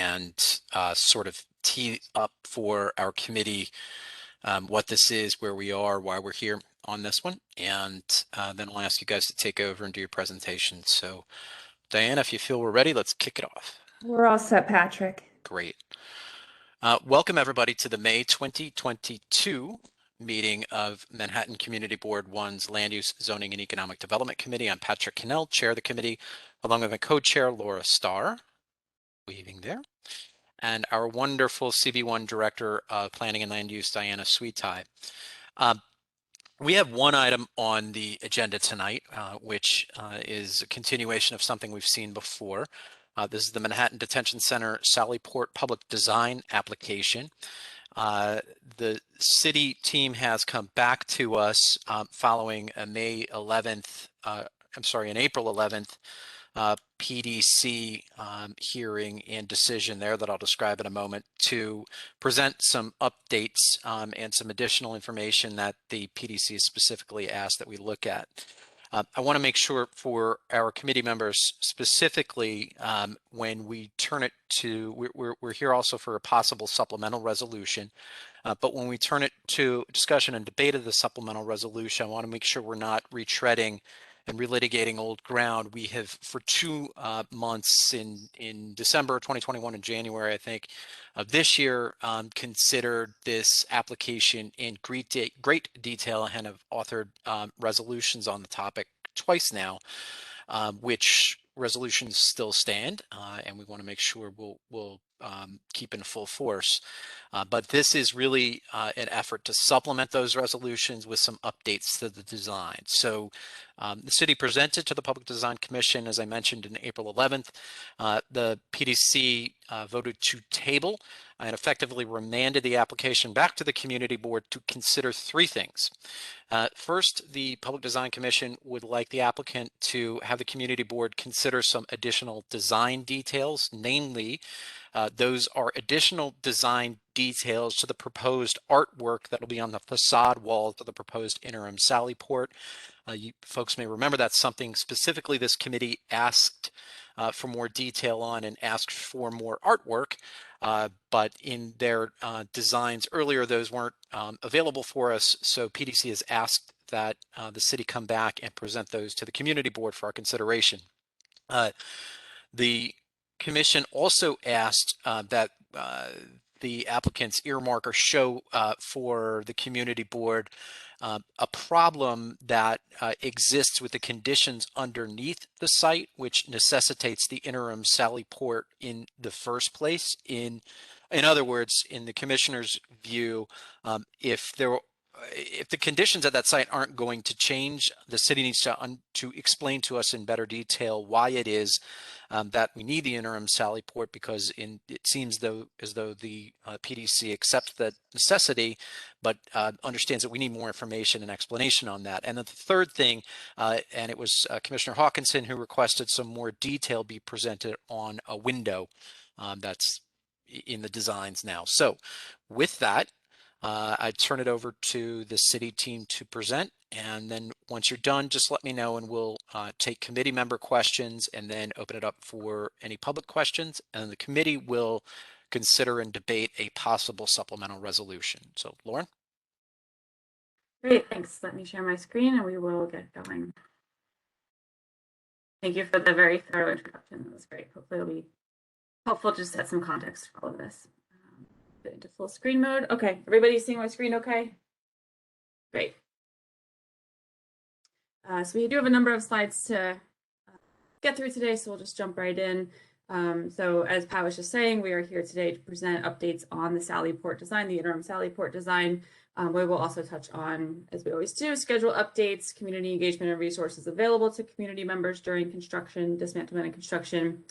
and sort of tee up for our committee what this is, where we are, why we're here on this one, and then I'll ask you guys to take over and do your presentation. So Diana, if you feel we're ready, let's kick it off. We're all set, Patrick. Great. Welcome everybody to the May 2022 meeting of Manhattan Community Board 1's Land Use, Zoning, and Economic Development Committee. I'm Patrick Cannell, chair of the committee, along with my co-chair, Laura Starr, waving there, and our wonderful CB1 Director of Planning and Land Use, Diana Sweetai. We have one item on the agenda tonight, which is a continuation of something we've seen before. This is the Manhattan Detention Center Sallyport Public Design application. The city team has come back to us following a an April 11th PDC hearing and decision there that I'll describe in a moment, to present some updates and some additional information that the PDC has specifically asked that we look at. I want to make sure for our committee members specifically, when we turn it to, we're here also for a possible supplemental resolution, but when we turn it to discussion and debate of the supplemental resolution, I want to make sure we're not retreading and relitigating old ground. We have for 2 months in December 2021 and January, I think, of this year, considered this application in great detail and have authored resolutions on the topic twice now, which resolutions still stand, and we want to make sure we'll keep in full force. But this is really an effort to supplement those resolutions with some updates to the design. So the city presented to the Public Design Commission, as I mentioned, in April 11th. The PDC voted to table and effectively remanded the application back to the community board to consider 3 things. First, the Public Design Commission would like the applicant to have the community board consider some additional design details, namely, those are additional design details to the proposed artwork that will be on the facade walls of the proposed interim Sallyport. You folks may remember that's something specifically this committee asked for more detail on and asked for more artwork, but in their designs earlier, those weren't available for us. So PDC has asked that the city come back and present those to the community board for our consideration. The commission also asked that the applicants earmark or show for the community board a problem that exists with the conditions underneath the site, which necessitates the interim Sallyport in the first place. In other words, in the commissioner's view, if the conditions at that site aren't going to change, the city needs to explain to us in better detail why it is that we need the interim Sallyport, because it seems as though the PDC accepts that necessity, but understands that we need more information and explanation on that. And then the third thing, and it was Commissioner Hawkinson who requested some more detail be presented on a window that's in the designs now. So with that, I turn it over to the city team to present, and then once you're done, just let me know and we'll take committee member questions and then open it up for any public questions, and the committee will consider and debate a possible supplemental resolution. So Lauren? Great, thanks. Let me share my screen and we will get going. Thank you for the very thorough introduction. That was great. Hopefully it'll be helpful to set some context for all of this. Get into full screen mode. Okay, everybody seeing my screen okay? Great. So we do have a number of slides to get through today, so we'll just jump right in. So as Pat was just saying, we are here today to present updates on the Sallyport design, the interim Sallyport design. We will also touch on, as we always do, schedule updates, community engagement and resources available to community members during construction, dismantlement and construction.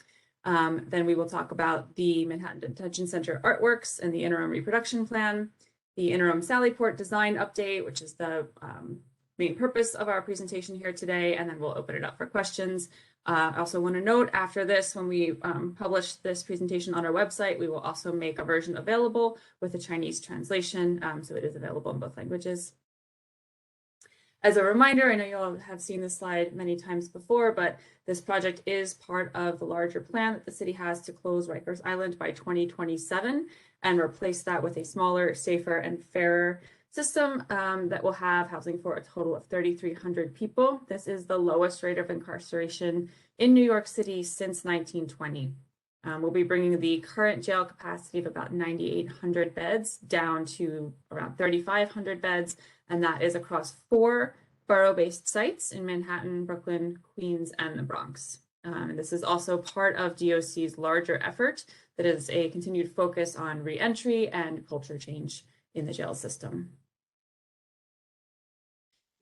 Then we will talk about the Manhattan Detention Center artworks and the interim reproduction plan, the interim Sallyport design update, which is the main purpose of our presentation here today, and then we'll open it up for questions. I also want to note, after this, when we publish this presentation on our website, we will also make a version available with a Chinese translation, so it is available in both languages. As a reminder, I know you all have seen this slide many times before, but this project is part of the larger plan that the city has to close Rikers Island by 2027 and replace that with a smaller, safer, and fairer system that will have housing for a total of 3,300 people. This is the lowest rate of incarceration in New York City since 1920. We'll be bringing the current jail capacity of about 9,800 beds down to around 3,500 beds, and that is across 4 borough-based sites in Manhattan, Brooklyn, Queens, and the Bronx. This is also part of DOC's larger effort that is a continued focus on re-entry and culture change in the jail system.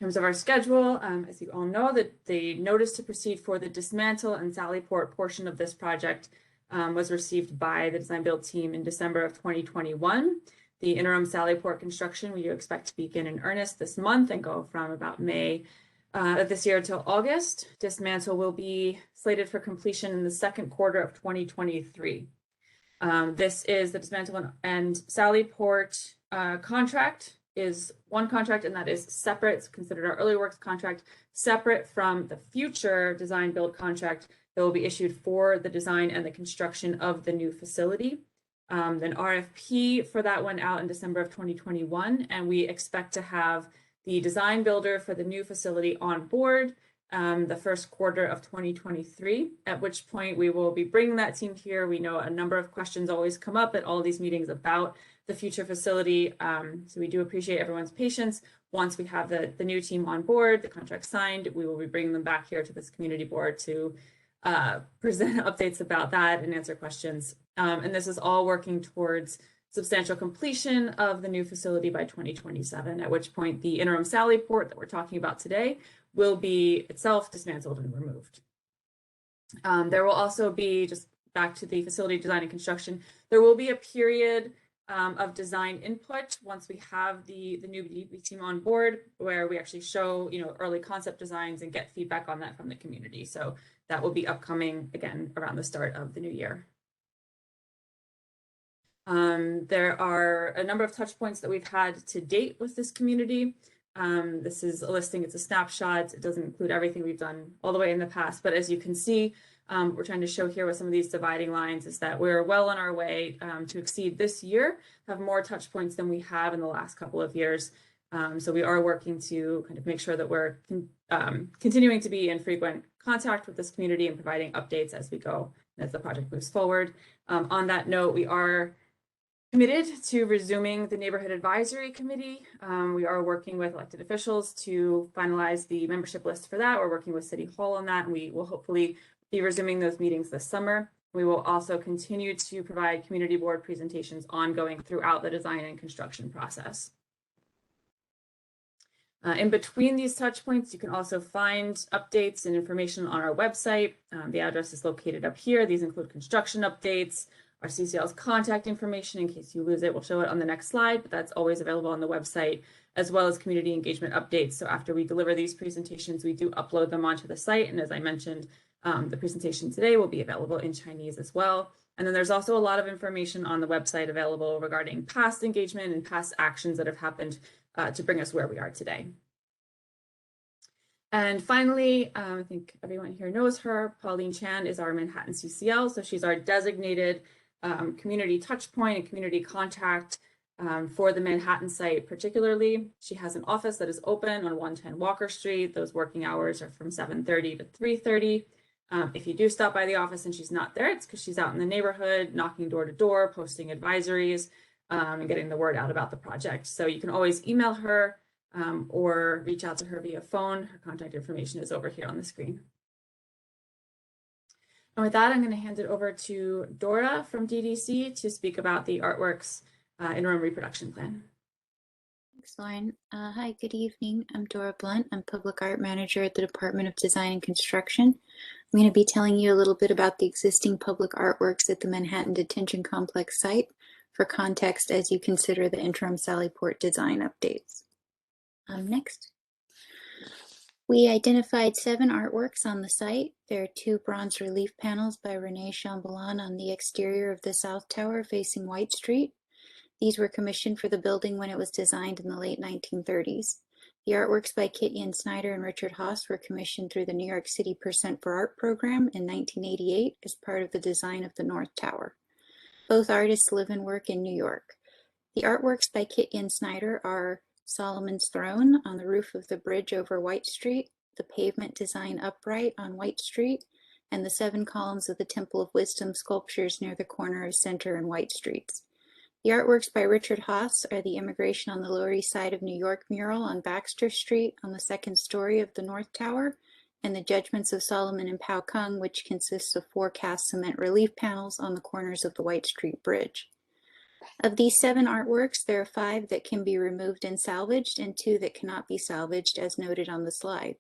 In terms of our schedule, as you all know, that the notice to proceed for the dismantle and Sallyport portion of this project was received by the design build team in December of 2021. The interim Sallyport construction we do expect to begin in earnest this month and go from about May of this year till August. Dismantle will be slated for completion in the second quarter of 2023. This is the dismantle and Sallyport contract is one contract, and that is separate. It's considered our early works contract, separate from the future design build contract that will be issued for the design and the construction of the new facility. An RFP for that went out in December of 2021, and we expect to have the design builder for the new facility on board the first quarter of 2023, at which point we will be bringing that team here. We know a number of questions always come up at all these meetings about the future facility. So we do appreciate everyone's patience. Once we have the new team on board, the contract signed, we will be bringing them back here to this community board to present updates about that and answer questions. And this is all working towards substantial completion of the new facility by 2027, at which point the interim Sallyport that we're talking about today will be itself dismantled and removed. There will also be, just back to the facility design and construction, there will be a period of design input once we have the new DB team on board, where we actually show early concept designs and get feedback on that from the community. So that will be upcoming again around the start of the new year. There are a number of touch points that we've had to date with this community. This is a listing, it's a snapshot. It doesn't include everything we've done all the way in the past, but as you can see, we're trying to show here with some of these dividing lines is that we're well on our way to exceed this year, have more touch points than we have in the last couple of years. So we are working to kind of make sure that we're continuing to be in frequent contact with this community and providing updates as we go, as the project moves forward. On that note, we are committed to resuming the Neighborhood Advisory Committee. We are working with elected officials to finalize the membership list for that. We're working with City Hall on that, and we will hopefully be resuming those meetings this summer. We will also continue to provide community board presentations ongoing throughout the design and construction process. In between these touch points, you can also find updates and information on our website. The address is located up here. These include construction updates, our CCL's contact information in case you lose it. We'll show it on the next slide, but that's always available on the website, as well as community engagement updates. So after we deliver these presentations, we do upload them onto the site. And as I mentioned, the presentation today will be available in Chinese as well. And then there's also a lot of information on the website available regarding past engagement and past actions that have happened to bring us where we are today. And finally, I think everyone here knows her, Pauline Chan is our Manhattan CCL. So she's our designated community touch point and community contact for the Manhattan site particularly. She has an office that is open on 110 Walker Street. Those working hours are from 7:30 to 3:30. If you do stop by the office and she's not there, it's because she's out in the neighborhood, knocking door to door, posting advisories, and getting the word out about the project. So you can always email her or reach out to her via phone. Her contact information is over here on the screen. And with that, I'm going to hand it over to Dora from DDC to speak about the Artworks interim reproduction plan. Thanks, Lauren. Hi, good evening. I'm Dora Blunt. I'm Public Art Manager at the Department of Design and Construction. I'm going to be telling you a little bit about the existing public artworks at the Manhattan Detention Complex site for context as you consider the interim Sallyport design updates. Next. We identified 7 artworks on the site. There are 2 bronze relief panels by Renee Chambellan on the exterior of the South Tower facing White Street. These were commissioned for the building when it was designed in the late 1930s. The artworks by Kit Yin Snyder and Richard Haas were commissioned through the New York City Percent for Art program in 1988 as part of the design of the North Tower. Both artists live and work in New York. The artworks by Kit Yin Snyder are Solomon's Throne on the roof of the bridge over White Street, the pavement design upright on White Street, and the 7 columns of the Temple of Wisdom sculptures near the corner of Center and White Streets. The artworks by Richard Haas are the Immigration on the Lower East Side of New York mural on Baxter Street on the 2nd story of the North Tower, and the Judgments of Solomon and Pao Kung, which consists of 4 cast cement relief panels on the corners of the White Street Bridge. Of these 7 artworks, there are 5 that can be removed and salvaged, and 2 that cannot be salvaged, as noted on the slide.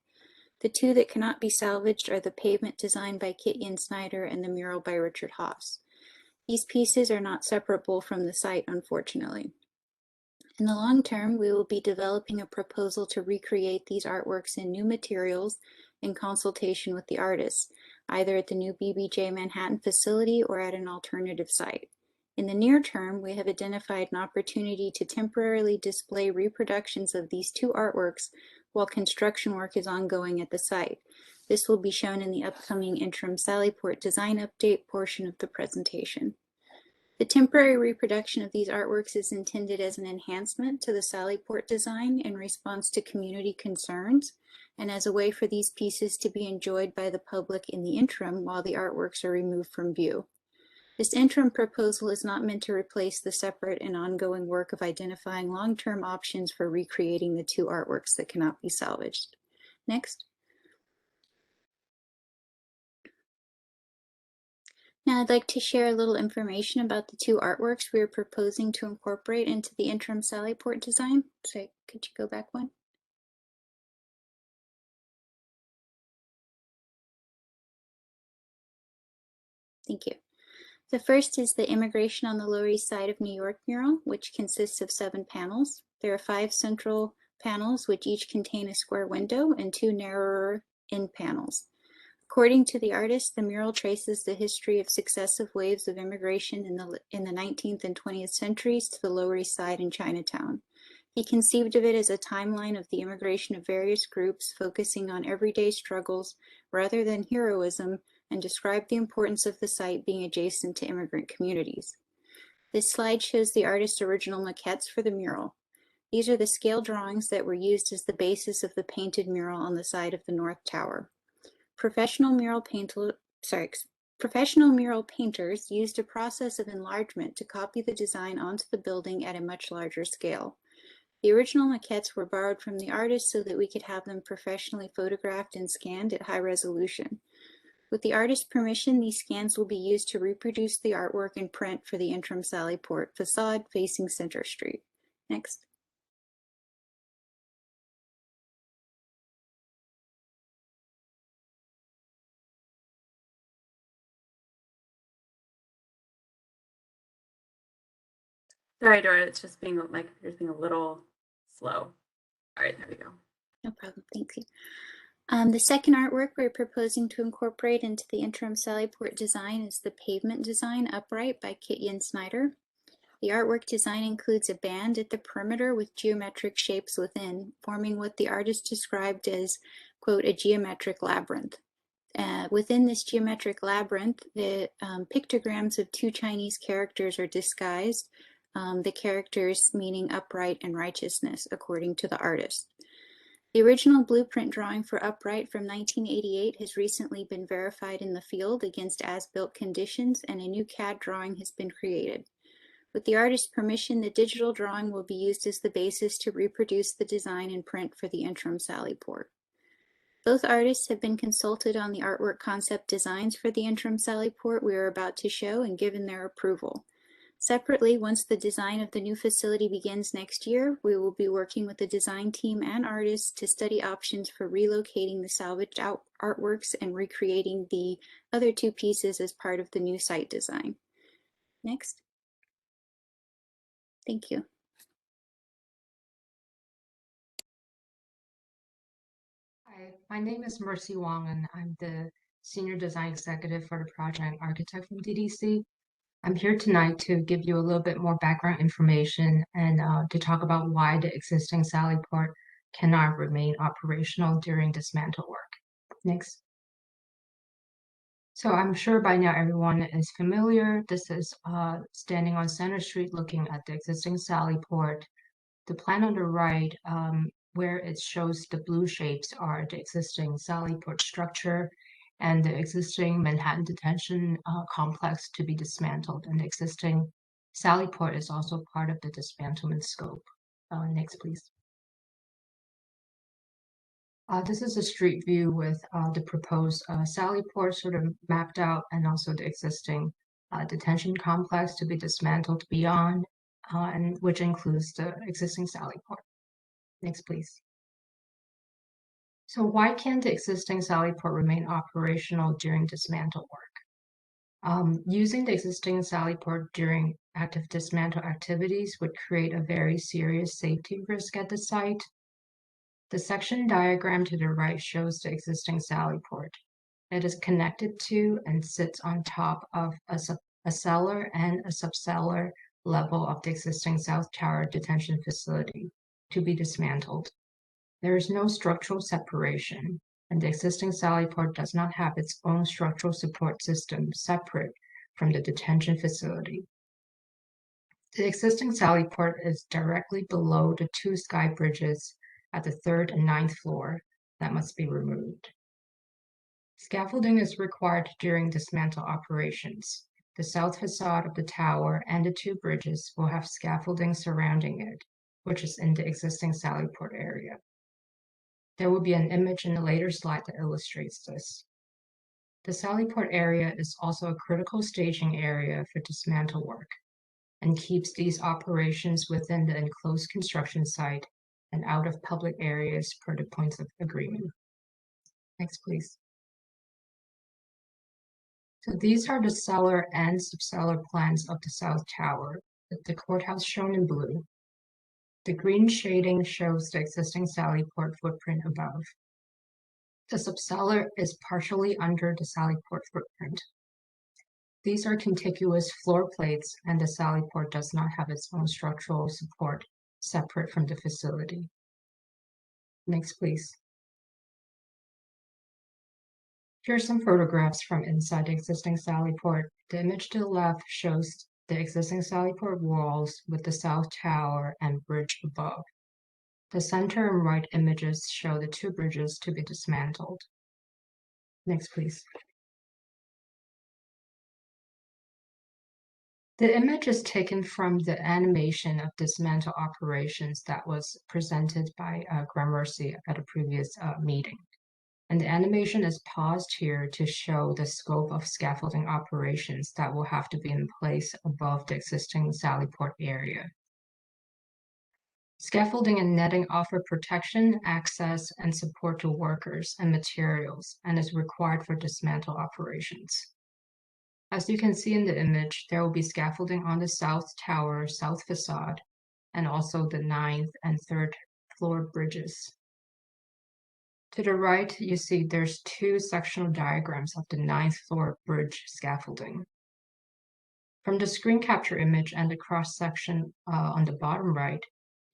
The 2 that cannot be salvaged are the pavement designed by Kit Yin Snyder and the mural by Richard Haas. These pieces are not separable from the site, unfortunately. In the long term, we will be developing a proposal to recreate these artworks in new materials in consultation with the artists, either at the new BBJ Manhattan facility or at an alternative site. In the near term, we have identified an opportunity to temporarily display reproductions of these 2 artworks while construction work is ongoing at the site. This will be shown in the upcoming interim Sallyport design update portion of the presentation. The temporary reproduction of these artworks is intended as an enhancement to the Sallyport design in response to community concerns and as a way for these pieces to be enjoyed by the public in the interim while the artworks are removed from view. This interim proposal is not meant to replace the separate and ongoing work of identifying long-term options for recreating the 2 artworks that cannot be salvaged. Next. Now I'd like to share a little information about the 2 artworks we are proposing to incorporate into the interim Sallyport design. So could you go back one? Thank you. The first is the Immigration on the Lower East Side of New York mural, which consists of 7 panels. There are 5 central panels, which each contain a square window, and 2 narrower end panels. According to the artist, the mural traces the history of successive waves of immigration in the 19th and 20th centuries to the Lower East Side and Chinatown. He conceived of it as a timeline of the immigration of various groups, focusing on everyday struggles rather than heroism, and described the importance of the site being adjacent to immigrant communities. This slide shows the artist's original maquettes for the mural. These are the scale drawings that were used as the basis of the painted mural on the side of the North Tower. Professional mural painters used a process of enlargement to copy the design onto the building at a much larger scale. The original maquettes were borrowed from the artist so that we could have them professionally photographed and scanned at high resolution. With the artist's permission, these scans will be used to reproduce the artwork in print for the interim Sallyport facade facing Center Street. Next. Sorry, Dora, it's just being a little slow. All right, there we go. No problem, thank you. The second artwork we're proposing to incorporate into the interim Sallyport design is the pavement design upright by Kit Yin Snyder. The artwork design includes a band at the perimeter with geometric shapes within, forming what the artist described as, quote, a geometric labyrinth. Within this geometric labyrinth, the pictograms of 2 Chinese characters are disguised, the characters meaning upright and righteousness, according to the artist. The original blueprint drawing for upright from 1988 has recently been verified in the field against as-built conditions, and a new CAD drawing has been created. With the artist's permission, the digital drawing will be used as the basis to reproduce the design in print for the interim Sallyport. Both artists have been consulted on the artwork concept designs for the interim Sallyport we are about to show and given their approval. Separately, once the design of the new facility begins next year, we will be working with the design team and artists to study options for relocating the salvaged artworks and recreating the other 2 pieces as part of the new site design. Next. Thank you. Hi, my name is Mercy Wong, and I'm the Senior Design Executive for the Project Architect from DDC. I'm here tonight to give you a little bit more background information and to talk about why the existing Sallyport cannot remain operational during dismantle work. Next. So I'm sure by now everyone is familiar. This is standing on Center Street looking at the existing Sally Port. The plan on the right, where it shows the blue shapes, are the existing Sally Port structure and the existing Manhattan Detention complex to be dismantled. And the existing Sally Port is also part of the dismantlement scope. Next, please. This is a street view with the proposed Sally Port sort of mapped out, and also the existing detention complex to be dismantled beyond, and which includes the existing Sally Port. Next, please. So why can't the existing Sally Port remain operational during dismantle work? Using the existing Sally Port during active dismantle activities would create a very serious safety risk at the site. The section diagram to the right shows the existing Sally Port. It is connected to and sits on top of a cellar and a subcellar level of the existing South Tower detention facility to be dismantled. There is no structural separation, and the existing Sally Port does not have its own structural support system separate from the detention facility. The existing Sally Port is directly below the two sky bridges at the 3rd and 9th floor that must be removed. Scaffolding is required during dismantle operations. The south facade of the tower and the two bridges will have scaffolding surrounding it, which is in the existing Sally Port area. There will be an image in a later slide that illustrates this. The Sally Port area is also a critical staging area for dismantle work and keeps these operations within the enclosed construction site and out of public areas per the points of agreement. Next, please. So these are the cellar and subcellar plans of the South Tower, with the courthouse shown in blue. The green shading shows the existing Sally Port footprint above. The subcellar is partially under the Sally Port footprint. These are contiguous floor plates, and the Sally Port does not have its own structural support separate from the facility. Next, please. Here are some photographs from inside the existing Sally Port. The image to the left shows the existing Sally Port walls with the South Tower and bridge above. The center and right images show the two bridges to be dismantled. Next, please. The image is taken from the animation of dismantle operations that was presented by Gramercy at a previous meeting. And the animation is paused here to show the scope of scaffolding operations that will have to be in place above the existing Sally Port area. Scaffolding and netting offer protection, access, and support to workers and materials, and is required for dismantle operations. As you can see in the image, there will be scaffolding on the South Tower, South facade, and also the 9th and 3rd floor bridges. To the right, you see there's two sectional diagrams of the 9th floor bridge scaffolding. From the screen capture image and the cross section on the bottom right,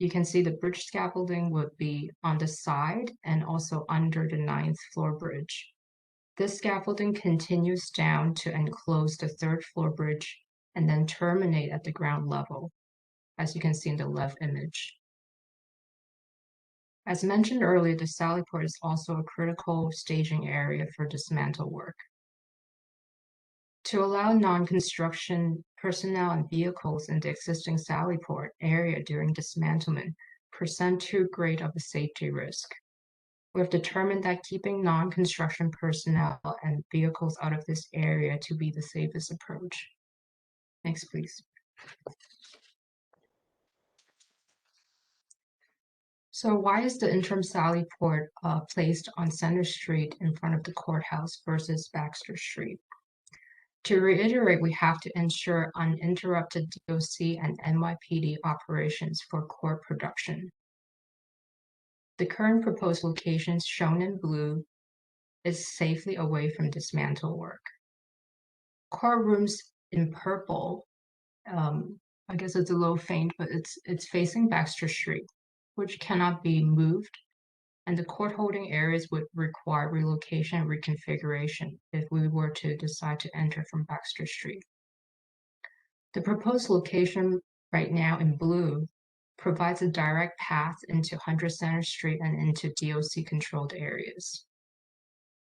you can see the bridge scaffolding would be on the side and also under the 9th floor bridge. This scaffolding continues down to enclose the 3rd floor bridge and then terminate at the ground level, as you can see in the left image. As mentioned earlier, the Sally Port is also a critical staging area for dismantle work. To allow non-construction personnel and vehicles in the existing Sally Port area during dismantlement present too great of a safety risk. We have determined that keeping non-construction personnel and vehicles out of this area to be the safest approach. Next, please. So why is the interim Sally Port placed on Center Street in front of the courthouse versus Baxter Street? To reiterate, we have to ensure uninterrupted DOC and NYPD operations for court production. The current proposed locations shown in blue is safely away from dismantle work. Courtrooms in purple, I guess it's a little faint, but it's facing Baxter Street, which cannot be moved and the court holding areas would require relocation and reconfiguration if we were to decide to enter from Baxter Street. The proposed location right now in blue provides a direct path into 100 Center Street and into DOC-controlled areas.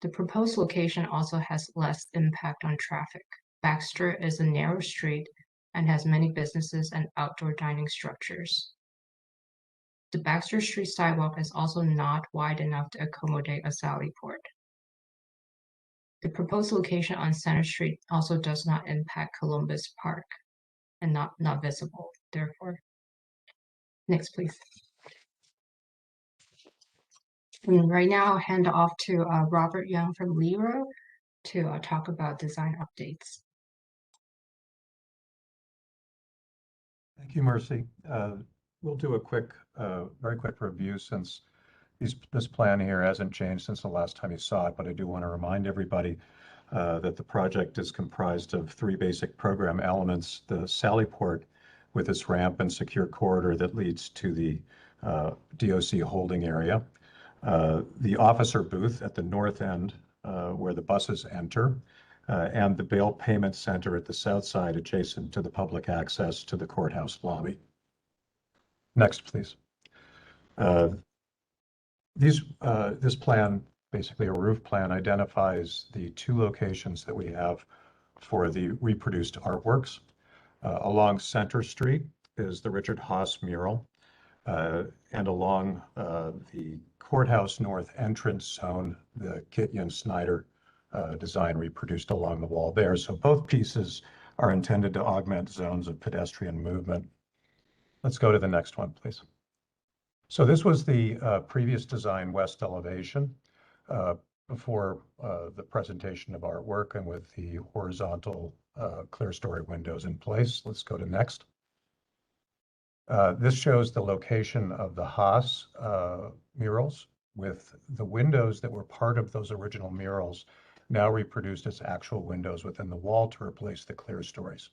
The proposed location also has less impact on traffic. Baxter is a narrow street and has many businesses and outdoor dining structures. The Baxter Street sidewalk is also not wide enough to accommodate a sally port. The proposed location on Center Street also does not impact Columbus Park and not visible, therefore. Next, please. And right now, I'll hand off to Robert Young from Lero to talk about design updates. Thank you, Mercy. We'll do a quick, very quick review since this plan here hasn't changed since the last time you saw it, but I do want to remind everybody that the project is comprised of 3 basic program elements: the sally port with its ramp and secure corridor that leads to the DOC holding area, the officer booth at the north end where the buses enter, and the bail payment center at the south side adjacent to the public access to the courthouse lobby. Next, please. This plan, basically a roof plan, identifies the 2 locations that we have for the reproduced artworks. Along Center Street is the Richard Haas mural, and along the courthouse north entrance zone, the Kityan Snyder design reproduced along the wall there. So both pieces are intended to augment zones of pedestrian movement. Let's go to the next one, please. So this was the previous design west elevation before the presentation of artwork and with the horizontal clear story windows in place. Let's go to next. This shows the location of the Haas murals with the windows that were part of those original murals now reproduced as actual windows within the wall to replace the clear stories.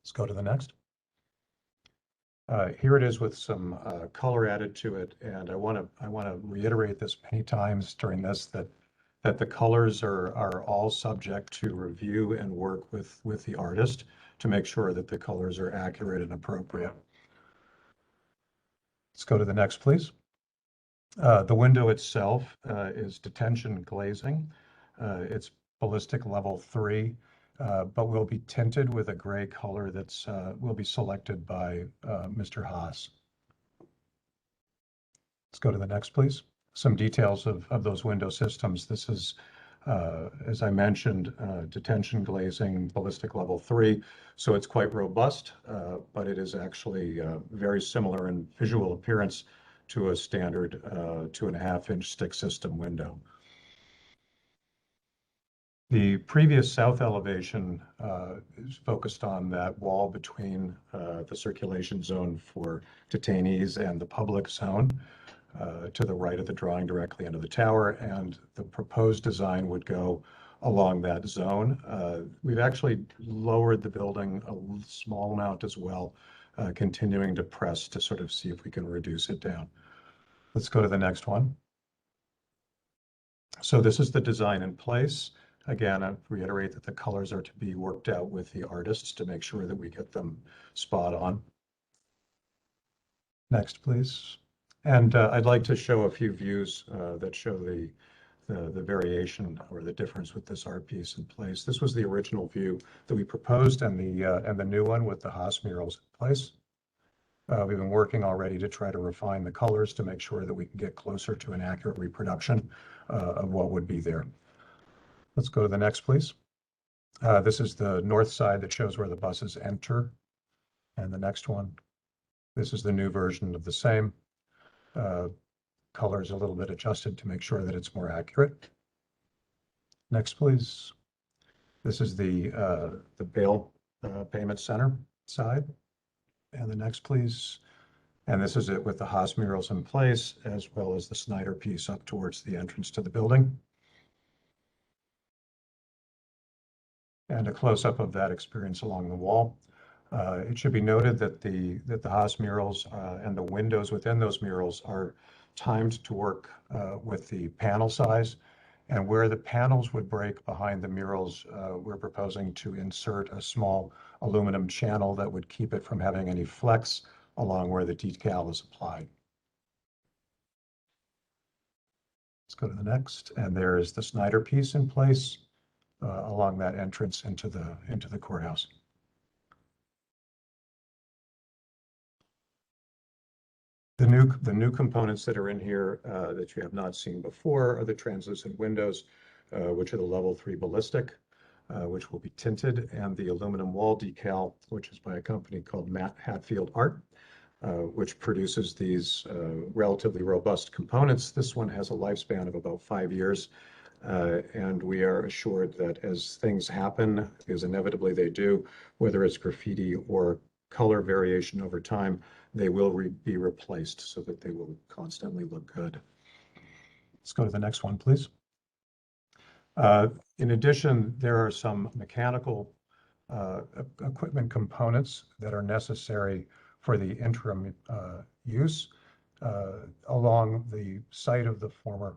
Let's go to the next. Here it is with some color added to it, and I want to reiterate this many times during this that the colors are all subject to review and work with the artist to make sure that the colors are accurate and appropriate. Let's go to the next, please. The window itself is detention glazing. It's ballistic level 3, but will be tinted with a gray color that's will be selected by Mr. Haas. Let's go to the next, please. Some details of those window systems. This is, as I mentioned, detention glazing, ballistic level 3. So it's quite robust, but it is actually very similar in visual appearance to a standard 2.5-inch stick system window. The previous south elevation is focused on that wall between the circulation zone for detainees and the public zone to the right of the drawing directly into the tower, and the proposed design would go along that zone. We've actually lowered the building a small amount as well, continuing to press to sort of see if we can reduce it down. Let's go to the next one. So this is the design in place. Again, I reiterate that the colors are to be worked out with the artists to make sure that we get them spot on. Next, please. And I'd like to show a few views that show the variation or the difference with this art piece in place. This was the original view that we proposed, and the new one with the Haas murals in place. We've been working already to try to refine the colors to make sure that we can get closer to an accurate reproduction of what would be there. Let's go to the next, please. This is the north side that shows where the buses enter. And the next one, this is the new version of the same. Colors a little bit adjusted to make sure that it's more accurate. Next, please. This is the bail payment center side. And the next, please. And this is it with the Haas murals in place, as well as the Snyder piece up towards the entrance to the building. And a close-up of that experience along the wall. It should be noted that the Haas murals and the windows within those murals are timed to work with the panel size. And where the panels would break behind the murals, we're proposing to insert a small aluminum channel that would keep it from having any flex along where the decal is applied. Let's go to the next. And there is the Snyder piece in place along that entrance into the courthouse. The new components that are in here that you have not seen before are the translucent windows, which are the level 3 ballistic, which will be tinted, and the aluminum wall decal, which is by a company called Matt Hatfield Art, which produces these relatively robust components. This one has a lifespan of about 5 years, and we are assured that as things happen, because inevitably they do, whether it's graffiti or color variation over time, they will be replaced so that they will constantly look good. Let's go to the next one, please. In addition, there are some mechanical equipment components that are necessary for the interim use along the site of the former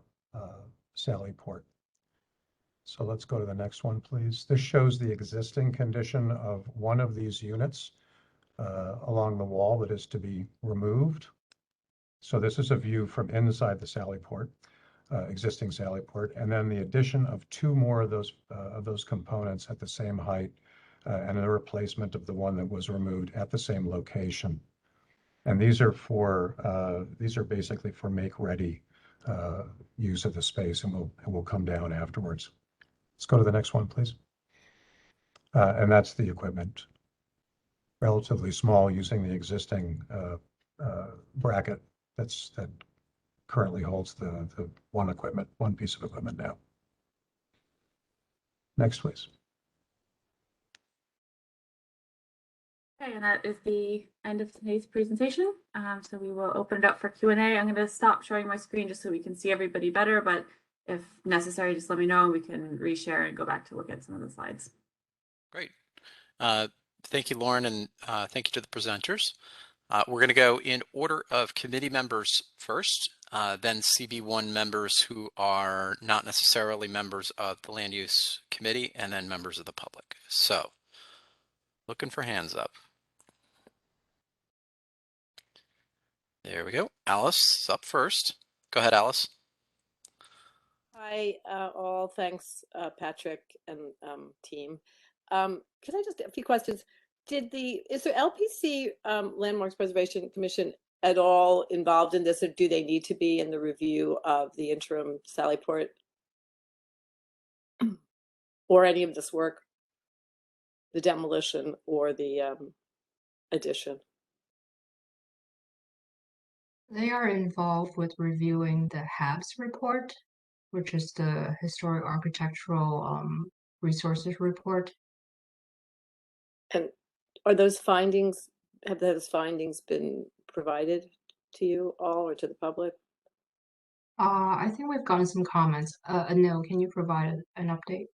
Sally Port. So let's go to the next one, please. This shows the existing condition of one of these units along the wall that is to be removed. So this is a view from inside the Sally Port, existing Sally Port, and then the addition of 2 more of those components at the same height, and a replacement of the one that was removed at the same location. And these are basically for make-ready use of the space, and we'll come down afterwards. Let's go to the next one, please. And that's the equipment. Relatively small, using the existing bracket that currently holds the one piece of equipment now. Next, please. Okay, and that is the end of today's presentation. So we will open it up for Q&A. I'm going to stop showing my screen just so we can see everybody better, but if necessary, just let me know and we can reshare and go back to look at some of the slides. Great. Thank you, Lauren, and thank you to the presenters. We're going to go in order of committee members first, then CB1 members who are not necessarily members of the Land Use Committee, and then members of the public. So, looking for hands up. There we go. Alice up first. Go ahead, Alice. Hi, all. Thanks, Patrick and team. Can I just a few questions? Is there LPC Landmarks Preservation Commission at all involved in this, or do they need to be in the review of the interim Sally Port or any of this work, the demolition or the addition? They are involved with reviewing the HABS report, which is the Historic Architectural Resources Report. And are those findings, have those findings been provided to you all or to the public? I think we've gotten some comments. Anil, can you provide an update?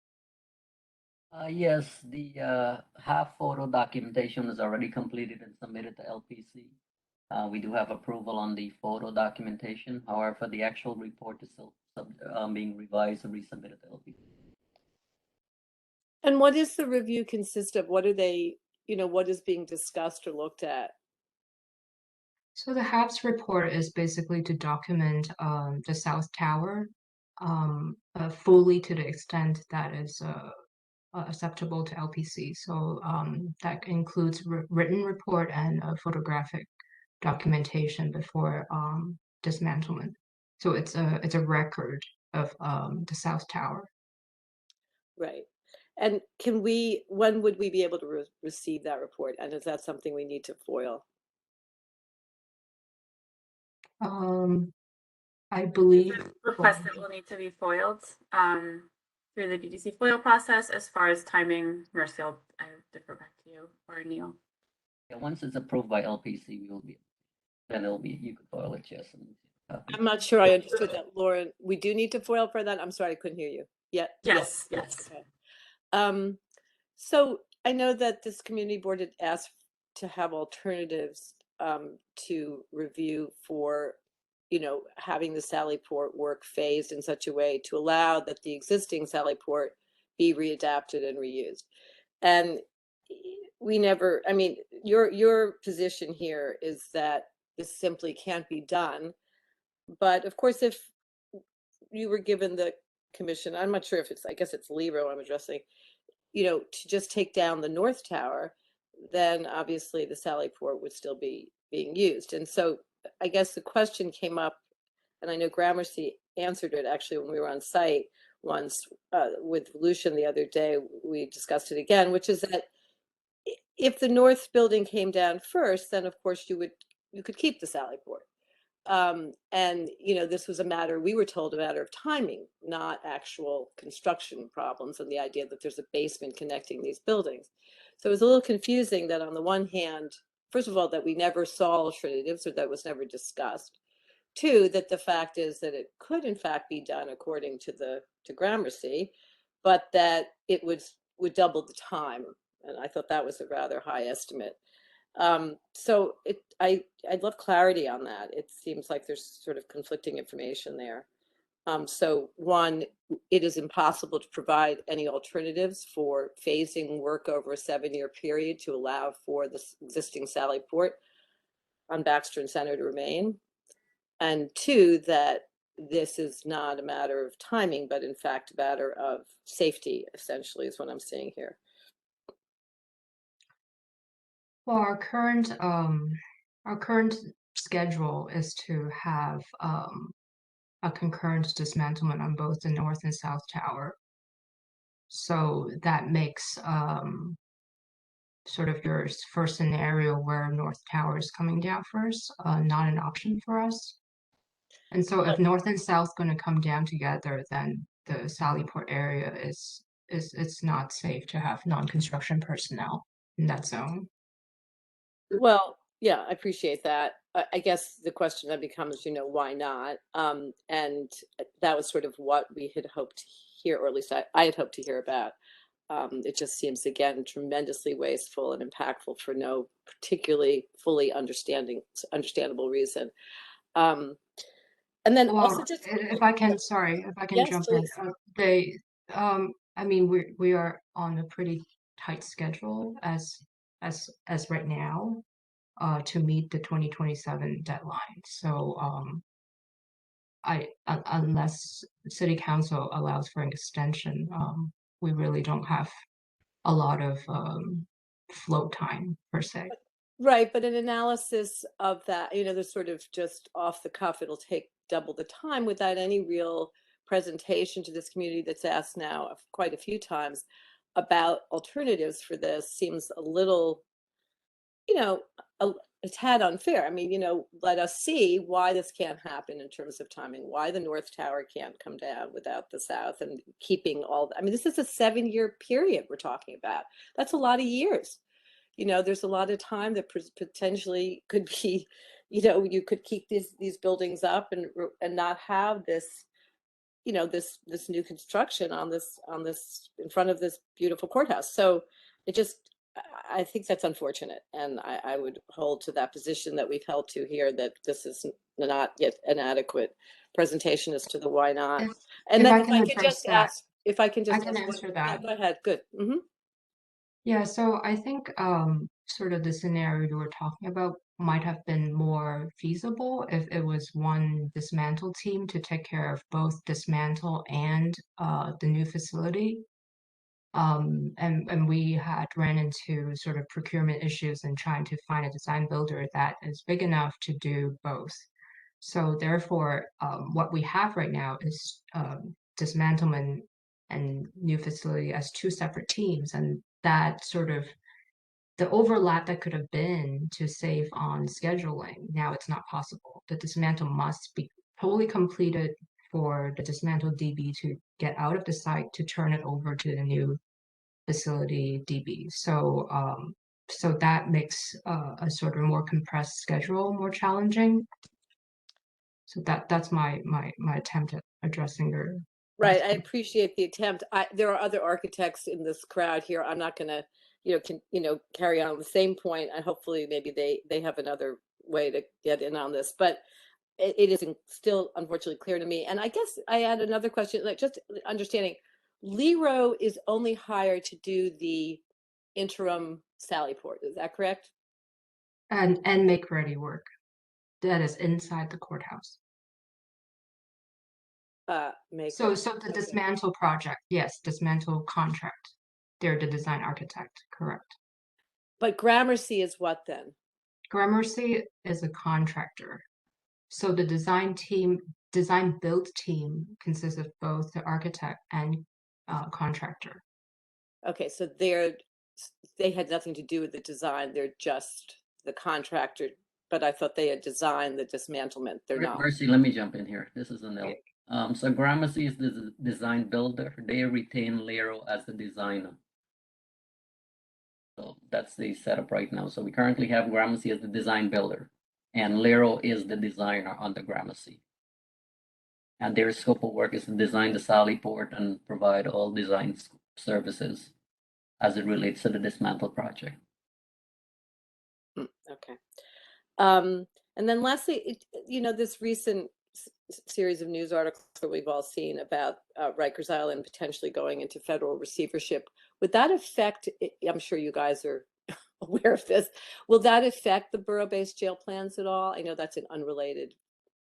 Yes, the half photo documentation is already completed and submitted to LPC. We do have approval on the photo documentation. However, the actual report is still being revised and resubmitted to LPC. And what does the review consist of? What are they, what is being discussed or looked at? So the HABS report is basically to document the South Tower fully to the extent that is acceptable to LPC. So that includes written report and photographic documentation before dismantlement. So it's a record of the South Tower. Right. And when would we be able to receive that report? And is that something we need to FOIL? I believe Request that will need to be foiled through the BDC FOIL process. As far as timing, Marcel, I defer back to you or Neil. Yeah, once it's approved by LPC, then you could FOIL it, yes. I'm not sure I understood that, Lauren. We do need to FOIL for that? I'm sorry, I couldn't hear you. Yeah. Yes. Okay. So I know that this community board had asked to have alternatives to review for, having the Sallyport work phased in such a way to allow that the existing Sallyport be readapted and reused. And we never, I mean, your position here is that this simply can't be done. But of course, if you were given the commission, I'm not sure if it's, I guess it's Libro I'm addressing, to just take down the North Tower, then obviously the Sallyport would still be being used. And so I guess the question came up, and I know Gramercy answered it actually when we were on site once with Lucian the other day. We discussed it again, which is that if the North building came down first, then of course you could keep the Sallyport. And this was we were told, a matter of timing, not actual construction problems, and the idea that there's a basement connecting these buildings. So it was a little confusing that on the one hand, first of all, that we never saw alternatives, or that was never discussed. Two, that the fact is that it could in fact be done according to Gramercy, but that it would double the time. And I thought that was a rather high estimate. So I'd love clarity on that. It seems like there's sort of conflicting information there. So one, it is impossible to provide any alternatives for phasing work over a 7-year period to allow for the existing Sallyport on Baxter and Center to remain. And two, that this is not a matter of timing, but in fact a matter of safety, essentially, is what I'm seeing here. Well, our current schedule is to have a concurrent dismantlement on both the North and South Tower. So that makes sort of your first scenario where North Tower is coming down first, not an option for us. And so if North and South going to come down together, then the Sallyport area it's not safe to have non-construction personnel in that zone. Well, yeah, I appreciate that. I guess the question then becomes, why not? And that was sort of what we had hoped to hear, or at least I had hoped to hear about. It just seems, again, tremendously wasteful and impactful for no particularly fully understandable reason. And then also Well, just, if I can, sorry, if I can yes, jump please. in. I mean, we are on a pretty tight schedule as right now, to meet the 2027 deadline. So, unless City Council allows for an extension, we really don't have a lot of float time per se. Right, but an analysis of that, there's sort of just off the cuff, it'll take double the time without any real presentation to this community that's asked now quite a few times about alternatives for this, seems a little, a tad unfair. I mean, let us see why this can't happen in terms of timing, why the North Tower can't come down without the South, and keeping I mean, this is a 7-year period we're talking about. That's a lot of years. There's a lot of time that potentially could be, you could keep these buildings up and not have this, this new construction on this in front of this beautiful courthouse. So I think that's unfortunate, and I would hold to that position that we've held to here, that this is not yet an adequate presentation as to the why not. And then if I could just ask, I can answer that. Go ahead. Good. Mm-hmm. Yeah, so I think sort of the scenario you were talking about might have been more feasible if it was one dismantle team to take care of both dismantle and the new facility. And we had ran into sort of procurement issues and trying to find a design builder that is big enough to do both. So therefore, what we have right now is dismantlement and new facility as two separate teams, and that sort of the overlap that could have been to save on scheduling, now it's not possible. The dismantle must be totally completed for the dismantle DB to get out of the site to turn it over to the new facility DB. So so that makes a sort of more compressed schedule more challenging. So that's my attempt at addressing your Right. I question. appreciate the attempt. There are other architects in this crowd here. I'm not going to, carry on the same point. And hopefully maybe they have another way to get in on this. But it isn't still unfortunately clear to me. And I guess I had another question, like just understanding, Lero is only hired to do the interim Sallyport. Is that correct? And make ready work that is inside the courthouse. So the Okay. dismantle project, yes, dismantle contract. They're the design architect, correct. But Gramercy is what then? Gramercy is a contractor. So the design build team consists of both the architect and contractor. Okay, so they had nothing to do with the design. They're just the contractor. But I thought they had designed the dismantlement. They're not. Mercy, let me jump in here. This is Anil. So Gramercy is the design builder. They retain Lero as the designer. So that's the setup right now. So we currently have Gramercy as the design builder, and Lero is the designer on the Gramercy. And their scope of work is to design the Sallyport and provide all design services as it relates to the dismantle project. Okay. And then lastly, this recent series of news articles that we've all seen about Rikers Island potentially going into federal receivership, would that affect, I'm sure you guys are aware of this, will that affect the borough-based jail plans at all? I know that's an unrelated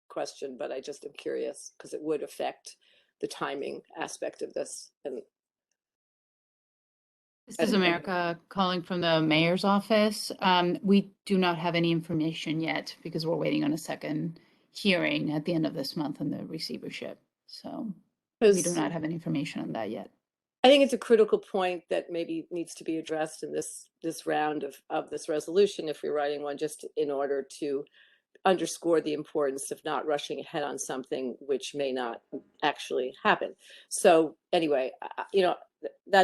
question, but I just am curious because it would affect the timing aspect of this. And this is America calling from the mayor's office. We do not have any information yet because we're waiting on a second hearing at the end of this month on the receivership. So we do not have any information on that yet. I think it's a critical point that maybe needs to be addressed in this round of this resolution, if we're writing one, just in order to underscore the importance of not rushing ahead on something which may not actually happen. So anyway,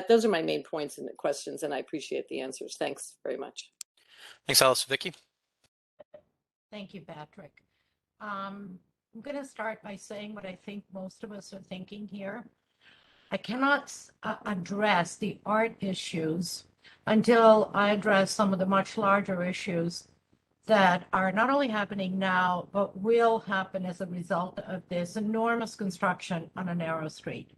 those are my main points and the questions, and I appreciate the answers. Thanks very much. Thanks, Alice. Vicky? Thank you, Patrick. I'm going to start by saying what I think most of us are thinking here. I cannot address the art issues until I address some of the much larger issues that are not only happening now, but will happen as a result of this enormous construction on a narrow street.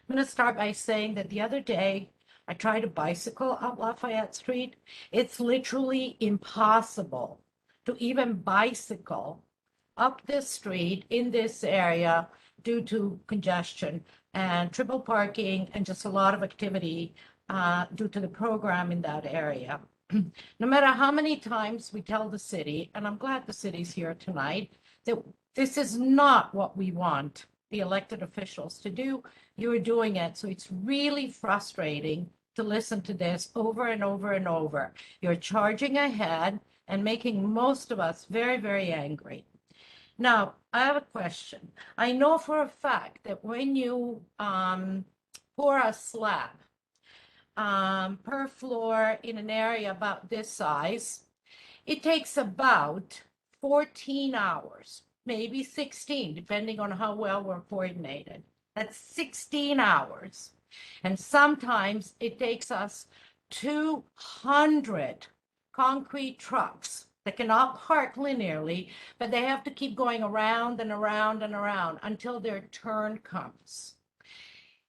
I'm going to start by saying that the other day, I tried to bicycle up Lafayette Street. It's literally impossible to even bicycle up this street in this area due to congestion and triple parking and just a lot of activity due to the program in that area. No matter how many times we tell the city, and I'm glad the city's here tonight, that this is not what we want the elected officials to do, you're doing it. So it's really frustrating to listen to this over and over and over. You're charging ahead and making most of us very, very angry. Now, I have a question. I know for a fact that when you pour a slab per floor in an area about this size, it takes about 14 hours, maybe 16, depending on how well we're coordinated. That's 16 hours. And sometimes it takes us 200 concrete trucks that cannot park linearly, but they have to keep going around and around and around until their turn comes.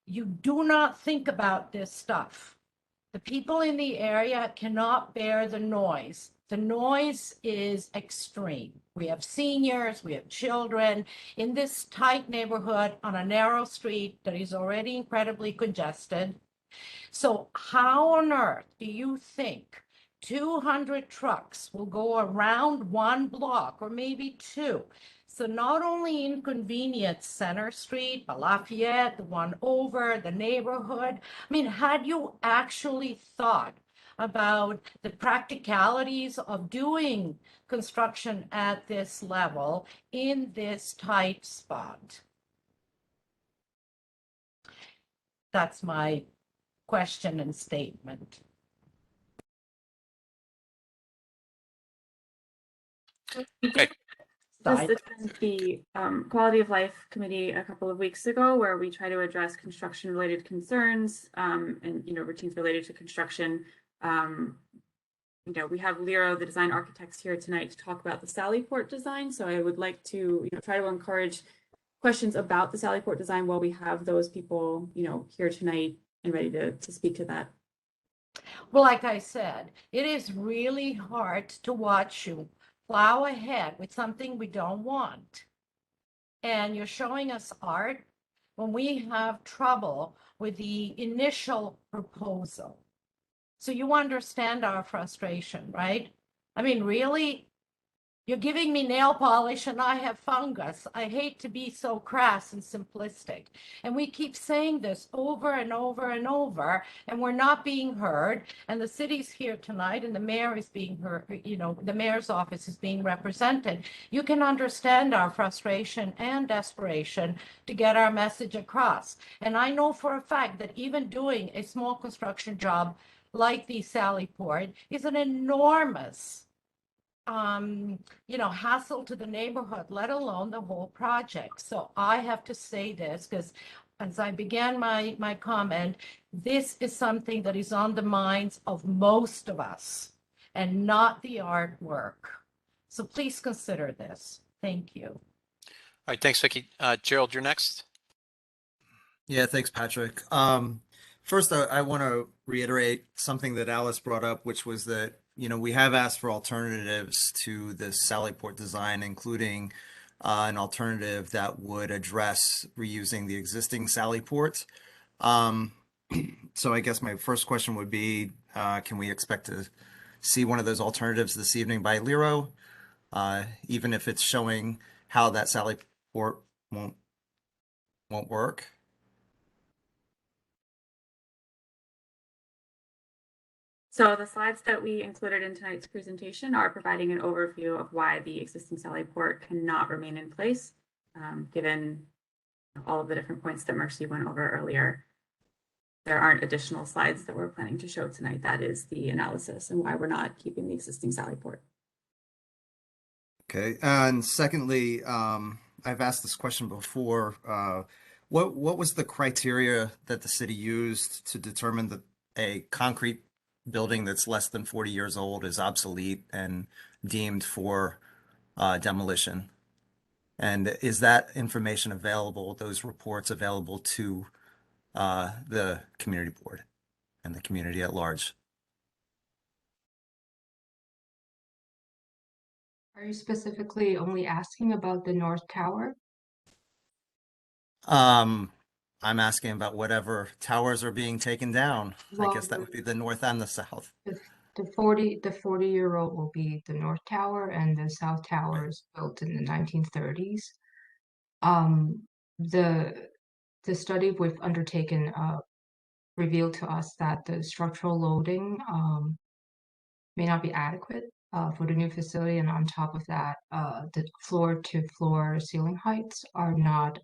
You do not think about this stuff. The people in the area cannot bear the noise. The noise is extreme. We have seniors, we have children in this tight neighborhood on a narrow street that is already incredibly congested. So how on earth do you think 200 trucks will go around one block or maybe two? So not only inconvenience Center Street, but Lafayette, the one over, the neighborhood. I mean, had you actually thought about the practicalities of doing construction at this level in this tight spot? That's my question and statement. Okay. Just attended the Quality of Life Committee a couple of weeks ago, where we try to address construction-related concerns and routines related to construction we have Lero, the design architects, here tonight to talk about the Sallyport design. So I would like to, try to encourage questions about the Sallyport design while we have those people, here tonight and ready to speak to that. Well, like I said, it is really hard to watch you plow ahead with something we don't want. And you're showing us art when we have trouble with the initial proposal. So you understand our frustration, right? I mean, really, you're giving me nail polish and I have fungus. I hate to be so crass and simplistic. And we keep saying this over and over and over, and we're not being heard. And the city's here tonight and the mayor is being heard, the mayor's office is being represented. You can understand our frustration and desperation to get our message across. And I know for a fact that even doing a small construction job like the Sallyport is an enormous hassle to the neighborhood, let alone the whole project. So I have to say this because as I began my comment, this is something that is on the minds of most of us and not the artwork. So please consider this. Thank you. All right, thanks, Vicki. Gerald, you're next. Yeah, thanks, Patrick. First, I want to reiterate something that Alice brought up, which was that, we have asked for alternatives to the Sallyport design, including an alternative that would address reusing the existing Sallyport. So I guess my first question would be, can we expect to see one of those alternatives this evening by Lero, even if it's showing how that Sallyport won't work? So the slides that we included in tonight's presentation are providing an overview of why the existing Sallyport cannot remain in place, given all of the different points that Mercy went over earlier. There aren't additional slides that we're planning to show tonight. That is the analysis and why we're not keeping the existing Sallyport. Okay, and secondly, I've asked this question before. What was the criteria that the city used to determine that a concrete building that's less than 40 years old is obsolete and deemed for demolition? And is that information available, those reports available to the community board and the community at large? Are you specifically only asking about the North Tower? I'm asking about whatever towers are being taken down. I Well, guess that would be the north and the south. The 40-year-old will be the North Tower, and the South Tower is built in the 1930s. The study we've undertaken revealed to us that the structural loading may not be adequate for the new facility, and on top of that, the floor-to-floor ceiling heights are not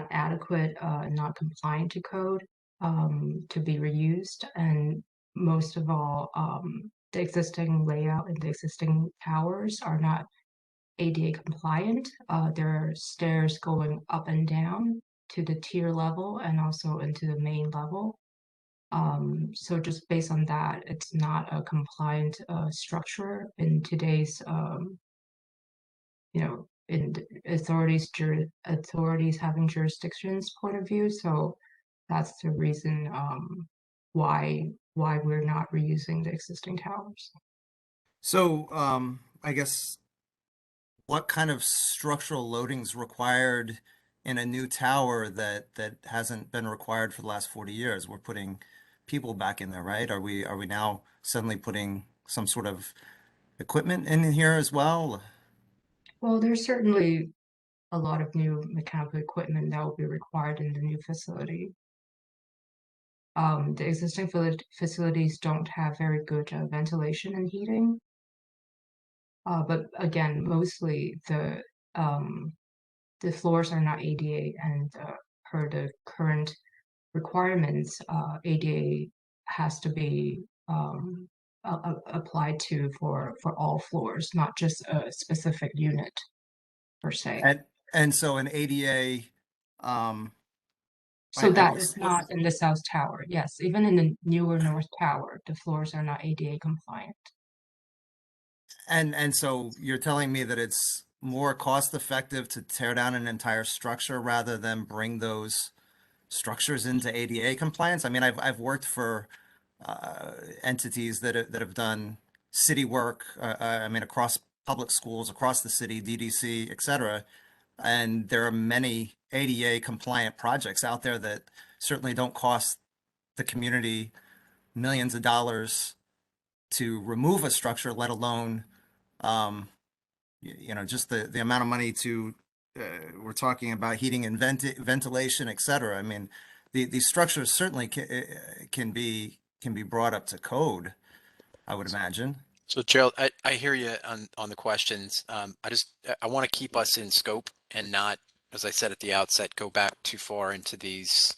adequate, not compliant to code to be reused, and most of all, the existing layout and the existing towers are not ADA compliant. There are stairs going up and down to the tier level and also into the main level. So just based on that, it's not a compliant structure in today's, in authorities having jurisdictions point of view. So that's the reason why we're not reusing the existing towers. So I guess what kind of structural loading's required in a new tower that hasn't been required for the last 40 years? We're putting people back in there, right? Are we now suddenly putting some sort of equipment in here as well? Well, there's certainly a lot of new mechanical equipment that will be required in the new facility. The existing facilities don't have very good ventilation and heating. But again, mostly the floors are not ADA, and per the current requirements, ADA has to be applied to for all floors, not just a specific unit per se. And so an ADA So I that was- is not in the South Tower. Yes, even in the newer North Tower, the floors are not ADA compliant. And so you're telling me that it's more cost effective to tear down an entire structure rather than bring those structures into ADA compliance? I mean, I've worked for entities that have done city work. I mean, across public schools, across the city, DDC, et cetera. And there are many ADA compliant projects out there that certainly don't cost the community millions of dollars to remove a structure, let alone, you know, just the amount of money to, we're talking about heating and ventilation, et cetera. I mean, these structures certainly can be brought up to code, I would imagine. So Gerald, I hear you on the questions. I want to keep us in scope and not, as I said at the outset, go back too far into these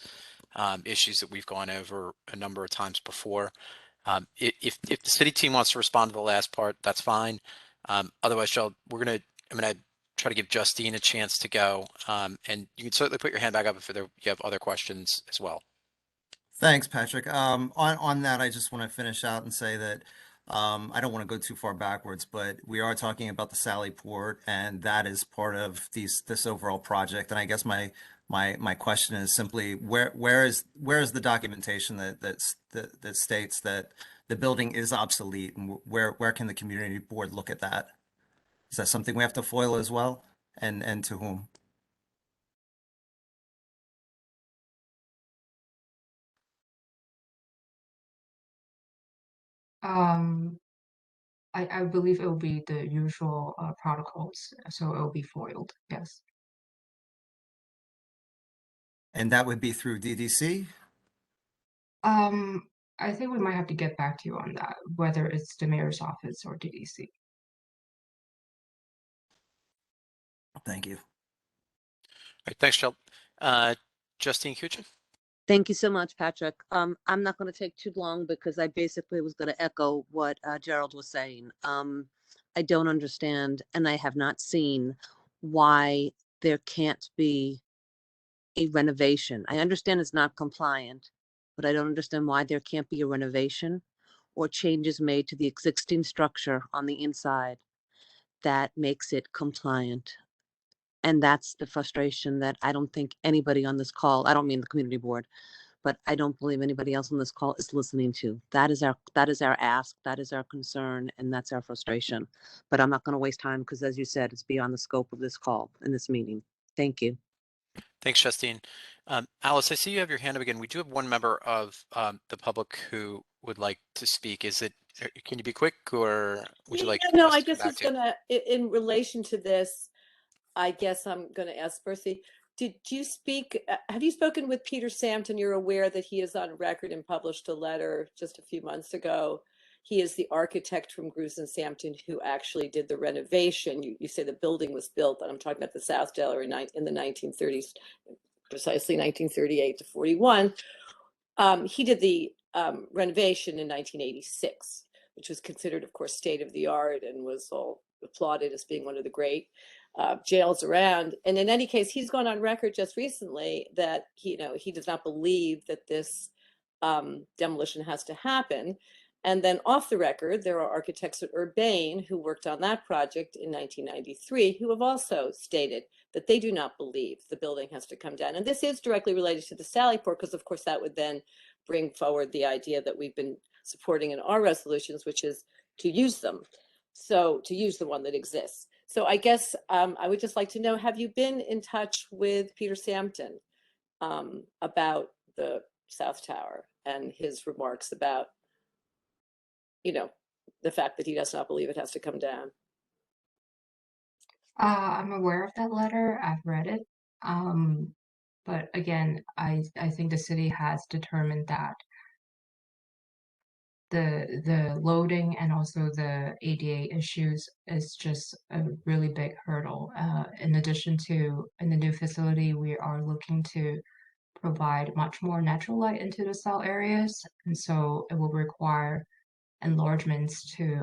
issues that we've gone over a number of times before. If the city team wants to respond to the last part, that's fine. Otherwise, I'm gonna try to give Justine a chance to go. And you can certainly put your hand back up if you have other questions as well. Thanks, Patrick. On that, I just want to finish out and say that I don't want to go too far backwards, but we are talking about the Sally Port, and that is part of this overall project. And I guess my question is simply where is the documentation that states that the building is obsolete, and where can the community board look at that? Is that something we have to foil as well, and to whom? I believe it will be the usual protocols, so it will be foiled. Yes. And that would be through DDC? I think we might have to get back to you on that, whether it's the mayor's office or DDC. Thank you. All right, thanks, Gerald. Justine Kuchin. Thank you so much, Patrick. I'm not going to take too long because I basically was going to echo what Gerald was saying. I don't understand, and I have not seen why there can't be a renovation. I understand it's not compliant, but I don't understand why there can't be a renovation or changes made to the existing structure on the inside that makes it compliant. And that's the frustration that I don't think anybody on this call, I don't mean the community board, but I don't believe anybody else on this call is listening to. That is our ask, that is our concern, and that's our frustration. But I'm not going to waste time because, as you said, it's beyond the scope of this call and this meeting. Thank you. Thanks, Justine. Alice, I see you have your hand up again. We do have one member of the public who would like to speak. Can you be quick, or would you like No, us I to come just back was to you? gonna, in relation to this, I guess I'm gonna ask Percy, have you spoken with Peter Sampton? You're aware that he is on record and published a letter just a few months ago. He is the architect from Grusz and Sampton who actually did the renovation. You say the building was built, and I'm talking about the South Tower in the 1930s, precisely 1938 to 41. He did the renovation in 1986, which was considered, of course, state of the art and was all applauded as being one of the great jails around. And in any case, he's gone on record just recently that he does not believe that this demolition has to happen. And then off the record, there are architects at Urbane who worked on that project in 1993 who have also stated that they do not believe the building has to come down. And this is directly related to the Sally Port, because of course that would then bring forward the idea that we've been supporting in our resolutions, which is to use them. So to use the one that exists. So I guess I would just like to know, have you been in touch with Peter Sampton about the South Tower and his remarks about, the fact that he does not believe it has to come down? I'm aware of that letter. I've read it. But again, I think the city has determined that the loading and also the ADA issues is just a really big hurdle. In addition to, in the new facility, we are looking to provide much more natural light into the cell areas, and so it will require enlargements to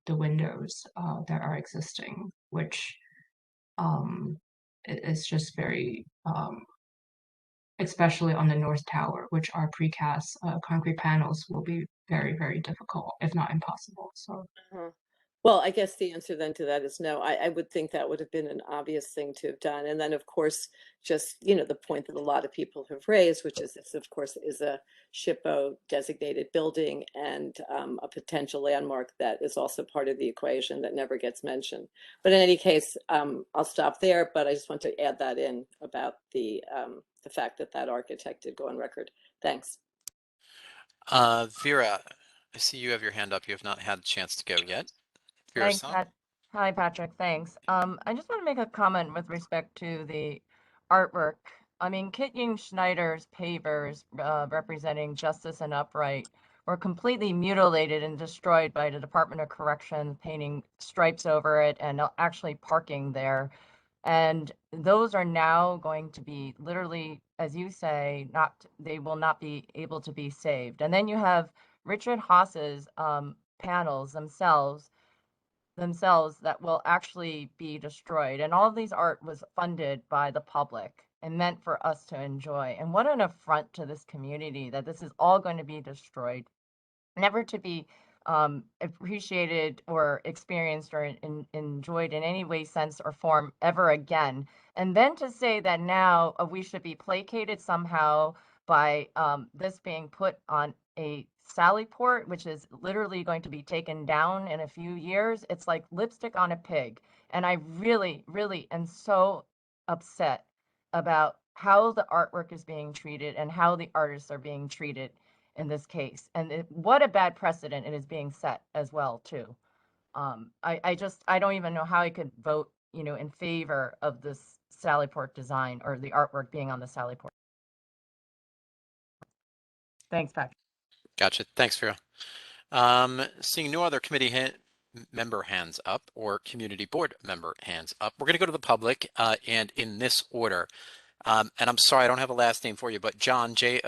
the windows that are existing, which is just very especially on the North Tower, which are precast concrete panels will be very, very difficult, if not impossible. So Uh-huh. Well, I guess the answer then to that is no. I would think that would have been an obvious thing to have done. And then, of course, just, the point that a lot of people have raised, which is this, of course, is a SHPO designated building and a potential landmark that is also part of the equation that never gets mentioned. But in any case, I'll stop there. But I just want to add that in about the fact that that architect did go on record. Thanks. Vera, I see you have your hand up. You have not had a chance to go yet. Vera Thanks, Song? Pat. Hi, Patrick. Thanks. I just want to make a comment with respect to the artwork. I mean, Kit Ying Schneider's pavers representing justice and upright were completely mutilated and destroyed by the Department of Corrections, painting stripes over it and actually parking there. And those are now going to be literally, as you say, they will not be able to be saved. And then you have Richard Haas's panels themselves that will actually be destroyed. And all of these art was funded by the public and meant for us to enjoy. And what an affront to this community that this is all going to be destroyed, never to be appreciated or experienced or enjoyed in any way, sense, or form ever again. And then to say that now we should be placated somehow by this being put on a Sallyport, which is literally going to be taken down in a few years, it's like lipstick on a pig. And I really, really am so upset about how the artwork is being treated and how the artists are being treated in this case. And what a bad precedent it is being set as well, too. I don't even know how I could vote, in favor of this Sallyport design or the artwork being on the Sallyport. Thanks, Patrick. Gotcha. Thanks, Vera. Seeing no other committee member hands up or community board member hands up, we're going to go to the public and in this order. And I'm sorry, I don't have a last name for you, but John, Jon,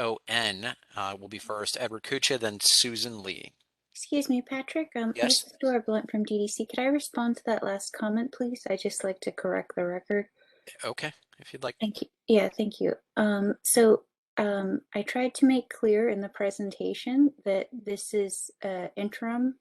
will be first, Edward Kucha, then Susan Lee. Excuse me, Patrick. Yes. This is Dora Blunt from DDC. Could I respond to that last comment, please? I'd just like to correct the record. Okay, if you'd like. Thank you. Yeah, thank you. I tried to make clear in the presentation that this is an interim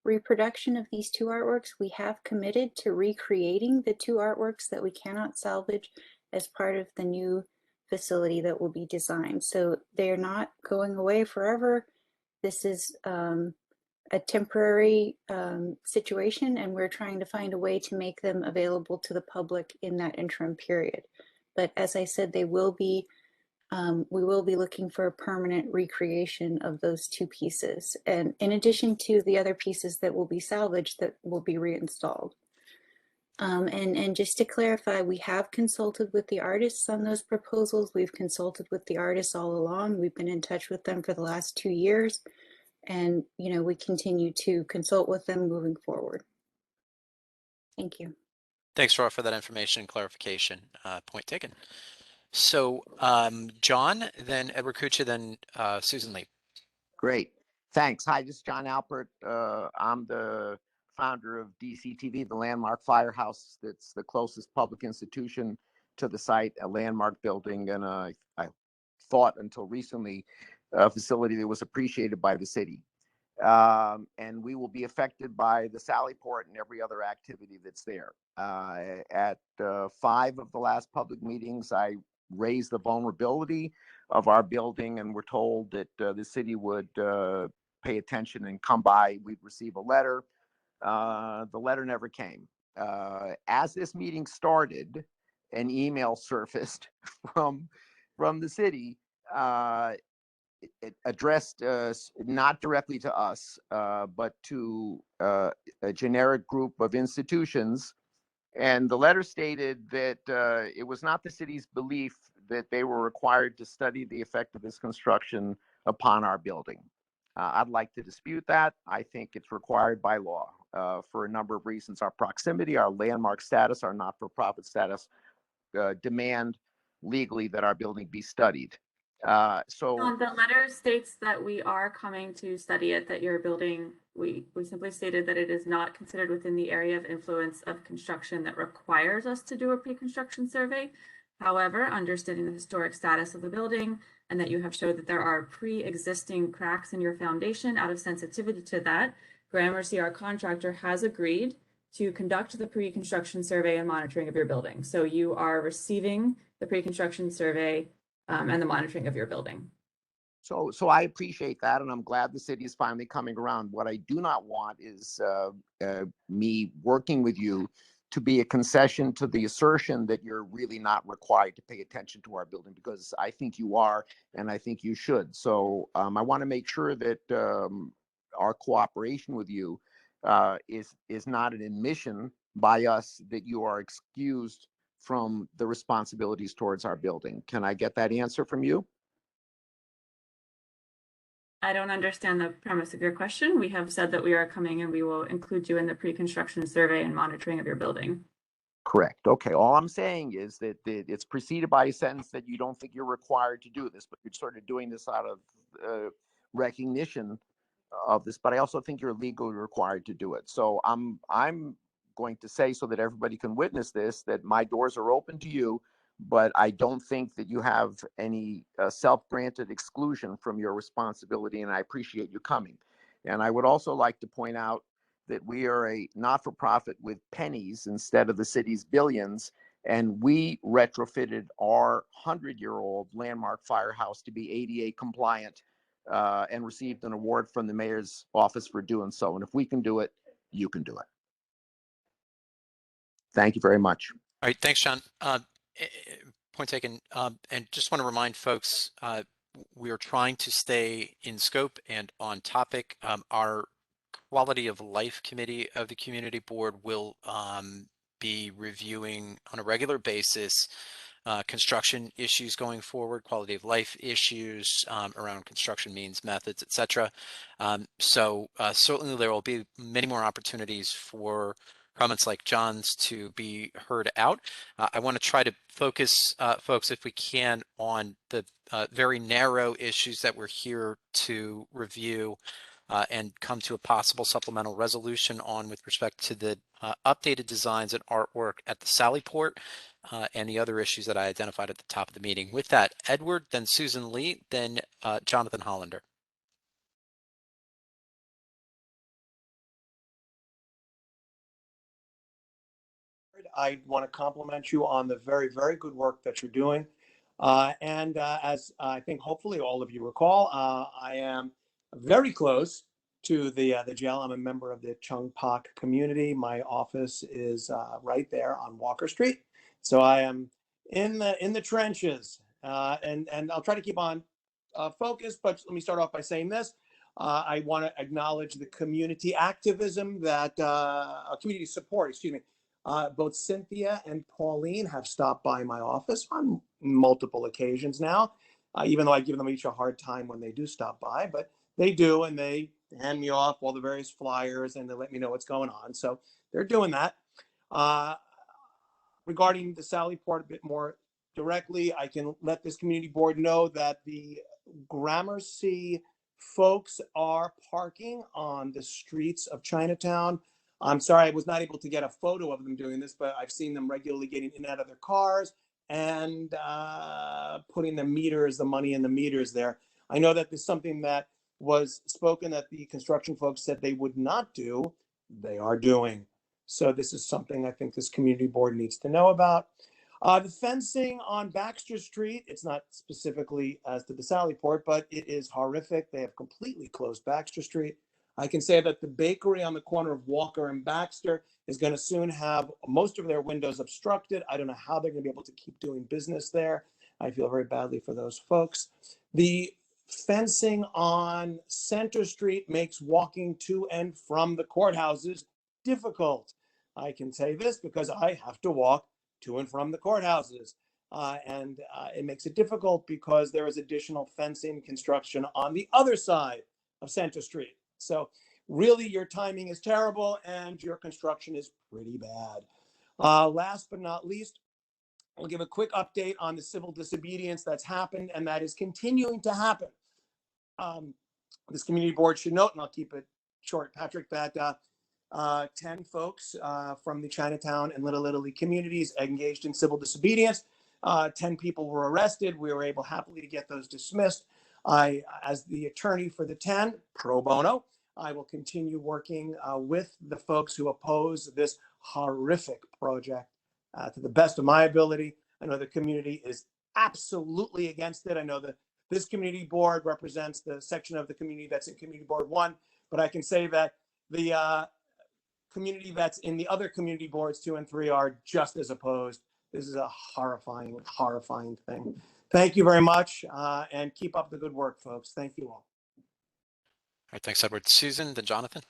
reproduction of these two artworks. We have committed to recreating the two artworks that we cannot salvage as part of the new facility that will be designed. So they're not going away forever. This is a temporary situation, and we're trying to find a way to make them available to the public in that interim period. But as I said, we will be looking for a permanent recreation of those two pieces, and in addition to the other pieces that will be salvaged that will be reinstalled. And just to clarify, we have consulted with the artists on those proposals. We've consulted with the artists all along. We've been in touch with them for the last 2 years, and we continue to consult with them moving forward. Thank you. Thanks, Roy, for that information and clarification. Point taken. So John, then Edward Kucha, then Susan Lee. Great. Thanks. Hi, this is John Alpert. I'm the founder of DCTV, the landmark firehouse that's the closest public institution to the site, a landmark building, and I thought until recently a facility that was appreciated by the city. And we will be affected by the Sallyport and every other activity that's there. At 5 of the last public meetings, I raised the vulnerability of our building, and we're told that the city would pay attention and come by. We'd receive a letter. The letter never came. As this meeting started, an email surfaced from the city. It addressed not directly to us, but to a generic group of institutions. And the letter stated that it was not the city's belief that they were required to study the effect of this construction upon our building. I'd like to dispute that. I think it's required by law for a number of reasons. Our proximity, our landmark status, our not-for-profit status demand legally that our building be studied. The letter states that we are coming to study it, that your building, we simply stated that it is not considered within the area of influence of construction that requires us to do a pre-construction survey. However, understanding the historic status of the building and that you have showed that there are pre-existing cracks in your foundation, out of sensitivity to that, Gramercy, our contractor, has agreed to conduct the pre-construction survey and monitoring of your building. So you are receiving the pre-construction survey and the monitoring of your building. So I appreciate that, and I'm glad the city is finally coming around. What I do not want is me working with you to be a concession to the assertion that you're really not required to pay attention to our building, because I think you are, and I think you should. So I want to make sure that our cooperation with you is not an admission by us that you are excused from the responsibilities towards our building. Can I get that answer from you? I don't understand the premise of your question. We have said that we are coming and we will include you in the pre-construction survey and monitoring of your building. Correct. Okay. All I'm saying is that it's preceded by a sentence that you don't think you're required to do this, but you're sort of doing this out of recognition of this. But I also think you're legally required to do it. So I'm going to say, so that everybody can witness this, that my doors are open to you, but I don't think that you have any self-granted exclusion from your responsibility, and I appreciate you coming. And I would also like to point out that we are a not-for-profit with pennies instead of the city's billions, and we retrofitted our 100-year-old landmark firehouse to be ADA compliant and received an award from the mayor's office for doing so. And if we can do it, you can do it. Thank you very much. All right, thanks, John. Point taken. And just want to remind folks, we are trying to stay in scope and on topic. Our Quality of Life Committee of the Community Board will be reviewing on a regular basis construction issues going forward, quality of life issues around construction means, methods, etc. So certainly there will be many more opportunities for comments like John's to be heard out. I want to try to focus, folks, if we can, on the very narrow issues that we're here to review and come to a possible supplemental resolution on with respect to the updated designs and artwork at the Sallyport and the other issues that I identified at the top of the meeting. With that, Edward, then Susan Lee, then Jonathan Hollander. I want to compliment you on the very, very good work that you're doing. As I think hopefully all of you recall, I am very close to the jail. I'm a member of the Chung Pak community. My office is right there on Walker Street. So I am in the trenches, and I'll try to keep on focus. But let me start off by saying this. I want to acknowledge the community activism that community support, excuse me. Both Cynthia and Pauline have stopped by my office on multiple occasions now, even though I give them each a hard time when they do stop by, but they do, and they hand me off all the various flyers and they let me know what's going on. So they're doing that. Regarding the Sallyport a bit more directly, I can let this community board know that the Gramercy folks are parking on the streets of Chinatown. I'm sorry, I was not able to get a photo of them doing this, but I've seen them regularly getting in and out of their cars and putting the money in the meters there. I know that there's something that was spoken that the construction folks said they would not do. They are doing. So this is something I think this community board needs to know about. The fencing on Baxter Street, it's not specifically as to the Sallyport, but it is horrific. They have completely closed Baxter Street. I can say that the bakery on the corner of Walker and Baxter is going to soon have most of their windows obstructed. I don't know how they're going to be able to keep doing business there. I feel very badly for those folks. The fencing on Center Street makes walking to and from the courthouses difficult. I can say this because I have to walk to and from the courthouses. And it makes it difficult because there is additional fencing construction on the other side of Center Street. So really your timing is terrible and your construction is pretty bad. Last but not least, I'll give a quick update on the civil disobedience that's happened and that is continuing to happen. This community board should note, and I'll keep it short, Patrick, that 10 folks from the Chinatown and Little Italy communities engaged in civil disobedience. 10 people were arrested. We were able happily to get those dismissed. I, as the attorney for the 10, pro bono, I will continue working with the folks who oppose this horrific project to the best of my ability. I know the community is absolutely against it. I know that this community board represents the section of the community that's in Community Board 1, but I can say that the community that's in the other community boards 2 and 3 are just as opposed. This is a horrifying, horrifying thing. Thank you very much, and keep up the good work, folks. Thank you all. All right, thanks, Edward. Susan, then Jonathan.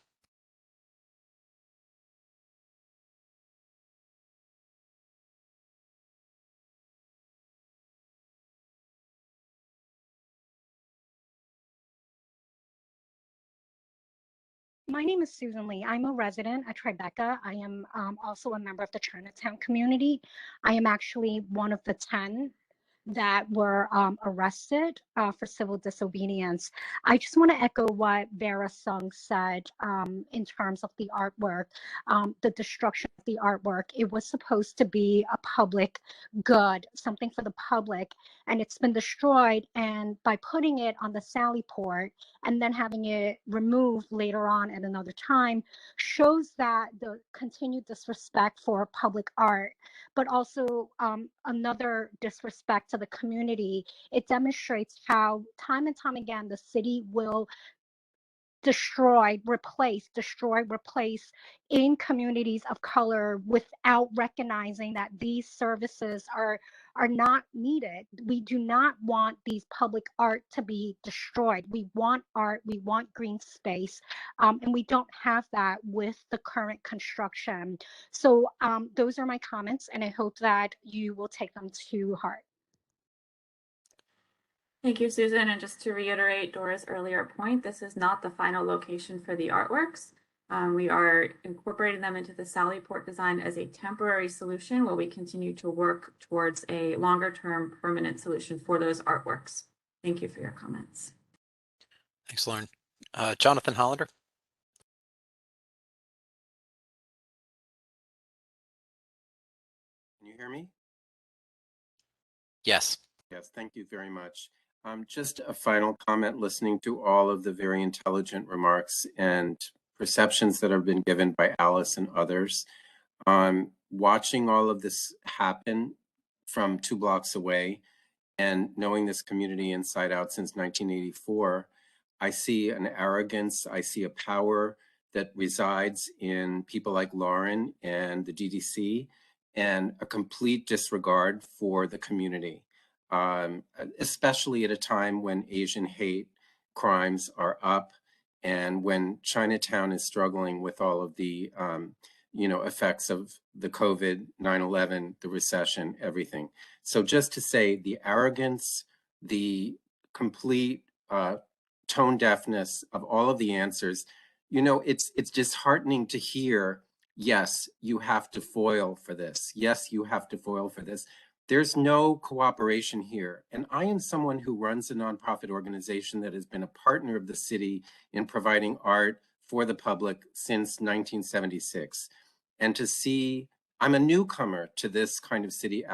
My name is Susan Lee. I'm a resident at Tribeca. I am also a member of the Chinatown community. I am actually one of the 10 that were arrested for civil disobedience. I just want to echo what Vera Sung said in terms of the artwork, the destruction of the artwork. It was supposed to be a public good, something for the public, and it's been destroyed. And by putting it on the Sally Port and then having it removed later on at another time shows that the continued disrespect for public art, but also another disrespect to the community. It demonstrates how time and time again the city will destroy, replace in communities of color without recognizing that these services are not needed. We do not want these public art to be destroyed. We want art, we want green space, and we don't have that with the current construction. So those are my comments, and I hope that you will take them to heart. Thank you, Susan. And just to reiterate Dora's earlier point, this is not the final location for the artworks. We are incorporating them into the Sally Port design as a temporary solution while we continue to work towards a longer-term permanent solution for those artworks. Thank you for your comments. Thanks, Lauren. Jonathan Hollander. Can you hear me? Yes. Yes, thank you very much. Just a final comment, listening to all of the very intelligent remarks and perceptions that have been given by Alice and others. Watching all of this happen from 2 blocks away and knowing this community inside out since 1984, I see an arrogance, I see a power that resides in people like Lauren and the DDC, and a complete disregard for the community. Especially at a time when Asian hate crimes are up and when Chinatown is struggling with all of the effects of the COVID, 9/11, the recession, everything. So just to say the arrogance, the complete tone deafness of all of the answers, it's disheartening to hear, yes, you have to foil for this. Yes, you have to foil for this. There's no cooperation here. And I am someone who runs a nonprofit organization that has been a partner of the city in providing art for the public since 1976. And to see, I'm a newcomer to this kind of city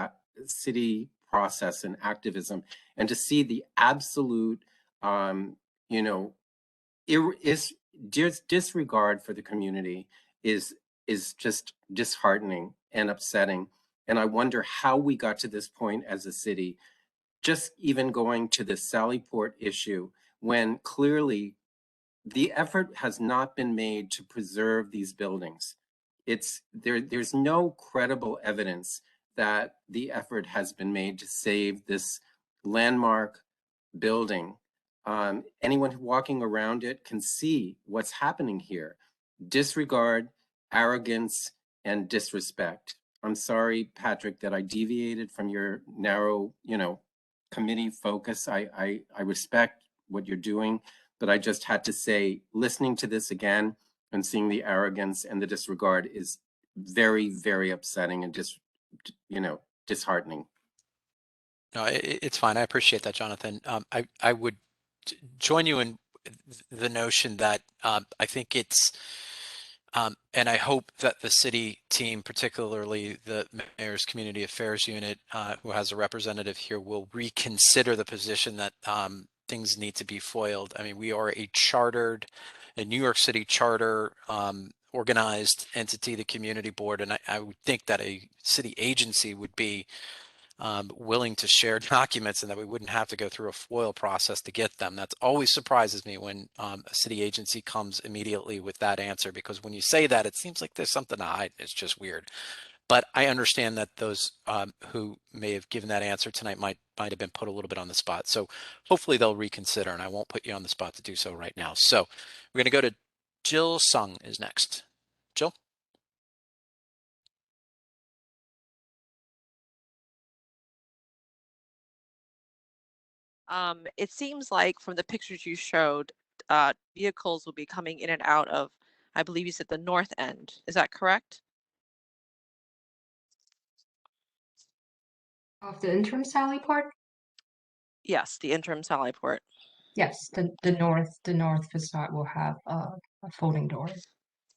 process and activism, and to see the absolute, disregard for the community is just disheartening and upsetting. And I wonder how we got to this point as a city, just even going to the Sally Port issue, when clearly the effort has not been made to preserve these buildings. There's no credible evidence that the effort has been made to save this landmark building. Anyone walking around it can see what's happening here. Disregard, arrogance, and disrespect. I'm sorry, Patrick, that I deviated from your narrow, committee focus. I respect what you're doing, but I just had to say, listening to this again and seeing the arrogance and the disregard is very, very upsetting and disheartening. No, it's fine. I appreciate that, Jonathan. I would join you in the notion that I think it's, and I hope that the city team, particularly the Mayor's Community Affairs Unit, who has a representative here, will reconsider the position that things need to be foiled. I mean, we are a New York City charter organized entity, the community board, and I would think that a city agency would be willing to share documents and that we wouldn't have to go through a FOIL process to get them. That always surprises me when a city agency comes immediately with that answer, because when you say that, it seems like there's something to hide. It's just weird. But I understand that those who may have given that answer tonight might have been put a little bit on the spot. So hopefully they'll reconsider, and I won't put you on the spot to do so right now. So we're going to go to Jill Sung is next. Jill? It seems like from the pictures you showed, vehicles will be coming in and out of, I believe you said the north end. Is that correct? Of the interim Sally Port? Yes, the interim Sally Port. Yes, the north facade will have a folding door.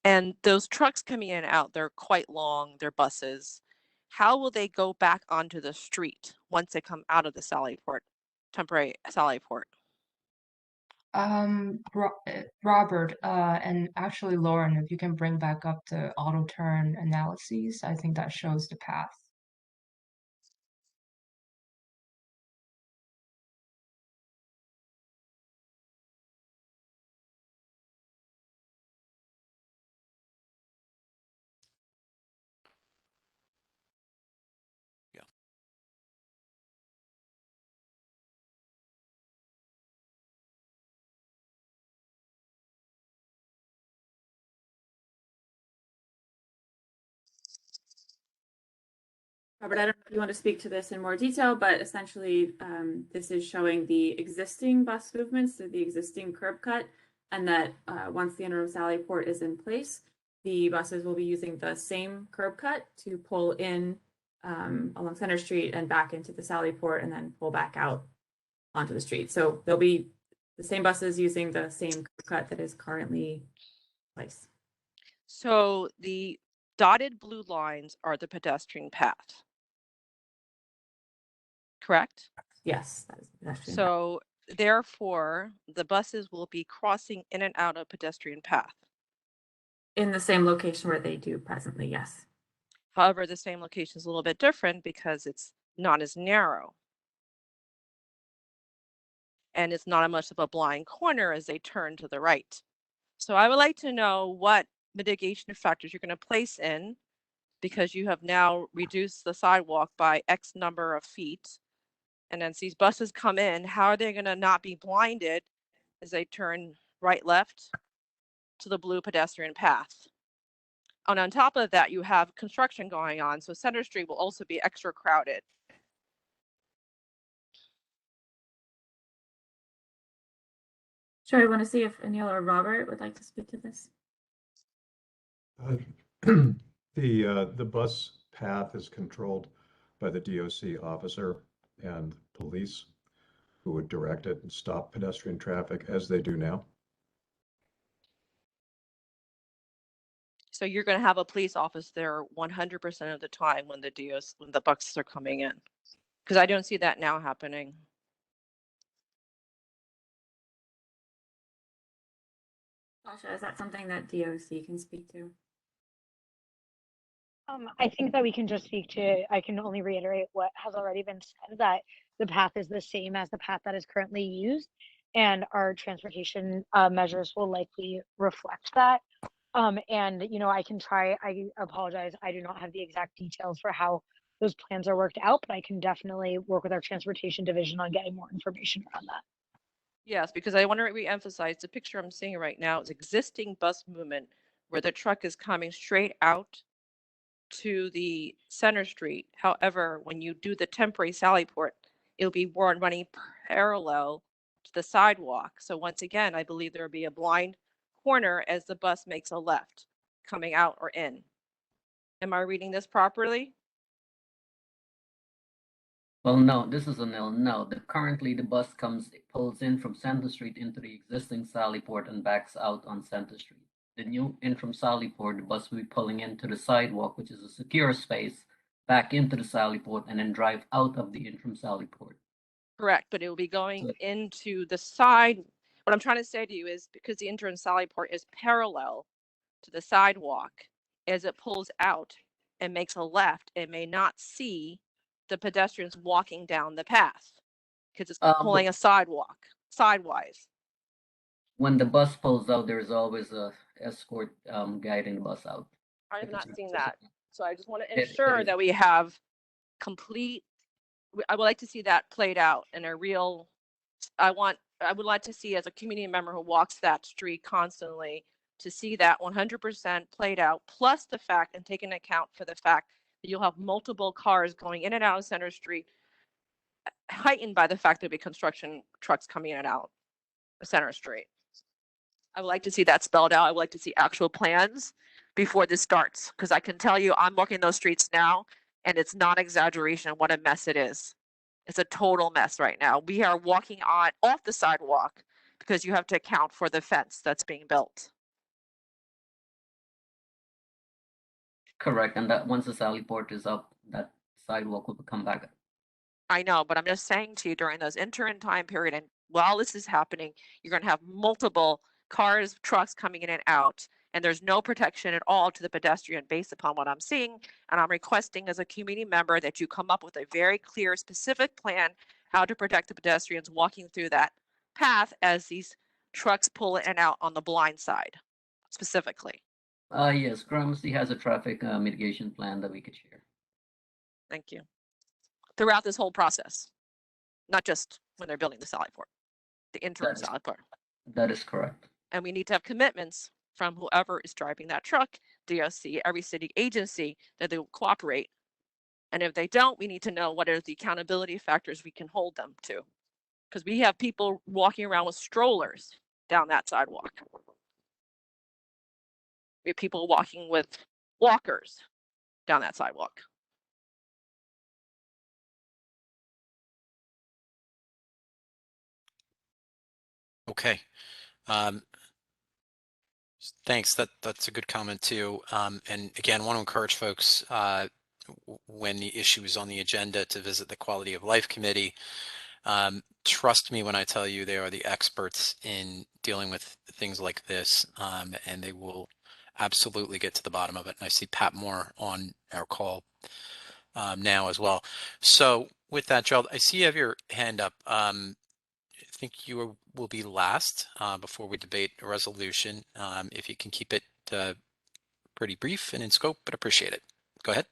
And those trucks coming in and out, they're quite long, they're buses. How will they go back onto the street once they come out of the Sally Port, temporary Sally Port? Robert, and actually Lauren, if you can bring back up the auto turn analyses, I think that shows the path. Robert, I don't know if you want to speak to this in more detail, but essentially this is showing the existing bus movements through the existing curb cut, and that once the interim Sally Port is in place, the buses will be using the same curb cut to pull in along Center Street and back into the Sally Port and then pull back out onto the street. So there'll be the same buses using the same curb cut that is currently in place. So the dotted blue lines are the pedestrian path. Correct? Yes, that is pedestrian. So therefore, the buses will be crossing in and out of pedestrian path. In the same location where they do presently, yes. However, the same location is a little bit different because it's not as narrow. And it's not as much of a blind corner as they turn to the right. So I would like to know what mitigation factors you're going to place in, because you have now reduced the sidewalk by X number of feet. And as these buses come in, how are they going to not be blinded as they turn right, left to the blue pedestrian path? And on top of that, you have construction going on. So Center Street will also be extra crowded. Sure, I want to see if Anil or Robert would like to speak to this. The bus path is controlled by the DOC officer and police, who would direct it and stop pedestrian traffic as they do now. So you're going to have a police officer there 100% of the time when the buses are coming in, because I don't see that now happening. Sasha, is that something that DOC can speak to? I think that we can just speak to, I can only reiterate what has already been said, that the path is the same as the path that is currently used, and our transportation measures will likely reflect that. And, you know, I apologize, I do not have the exact details for how those plans are worked out, but I can definitely work with our transportation division on getting more information around that. Yes, because I want to re-emphasize the picture I'm seeing right now is existing bus movement where the truck is coming straight out to the Center Street. However, when you do the temporary Sally Port, it'll be running parallel to the sidewalk. So once again, I believe there will be a blind corner as the bus makes a left coming out or in. Am I reading this properly? Well, no, this is a nil. No, currently the bus pulls in from Center Street into the existing Sally Port and backs out on Center Street. the new interim sally port, the bus will be pulling into the sidewalk, which is a secure space, back into the sally port, and then drive out of the interim sally port. Correct, but it will be going into the side. What I'm trying to say to you is because the interim sally port is parallel to the sidewalk, as it pulls out and makes a left, it may not see the pedestrians walking down the path because it's pulling a sidewalk sidewise. When the bus pulls out, there's always a escort guiding the bus out. I have not seen that. So I just want to It ensure is. that we have complete, I would like to see that played out in a real, I would like to see, as a community member who walks that street constantly, to see that 100% played out, plus the fact and take into account for the fact that you'll have multiple cars going in and out of Center Street, heightened by the fact there'll be construction trucks coming in and out of Center Street. I would like to see that spelled out. I would like to see actual plans before this starts, because I can tell you I'm walking those streets now and it's not exaggeration what a mess it is. It's a total mess right now. We are walking off the sidewalk because you have to account for the fence that's being built. Correct, and that once the sally port is up, that sidewalk will come back. I know, but I'm just saying to you, during those interim time period and while this is happening, you're going to have multiple cars, trucks coming in and out, and there's no protection at all to the pedestrian based upon what I'm seeing. And I'm requesting as a community member that you come up with a very clear, specific plan how to protect the pedestrians walking through that path as these trucks pull in and out on the blind side, specifically. Yes, Gramercy has a traffic mitigation plan that we could share. Thank you. Throughout this whole process, not just when they're building the sally port, the interim sally port. That is correct. And we need to have commitments from whoever is driving that truck, DOC, every city agency, that they will cooperate. And if they don't, we need to know what are the accountability factors we can hold them to. Because we have people walking around with strollers down that sidewalk. We have people walking with walkers down that sidewalk. Okay. Thanks. That's a good comment too. And again, want to encourage folks when the issue is on the agenda to visit the Quality of Life Committee. Trust me when I tell you they are the experts in dealing with things like this, and they will absolutely get to the bottom of it. And I see Pat Moore on our call now as well. So with that, Gerald, I see you have your hand up. I think you will be last before we debate a resolution. If you can keep it pretty brief and in scope, but appreciate it. Go ahead.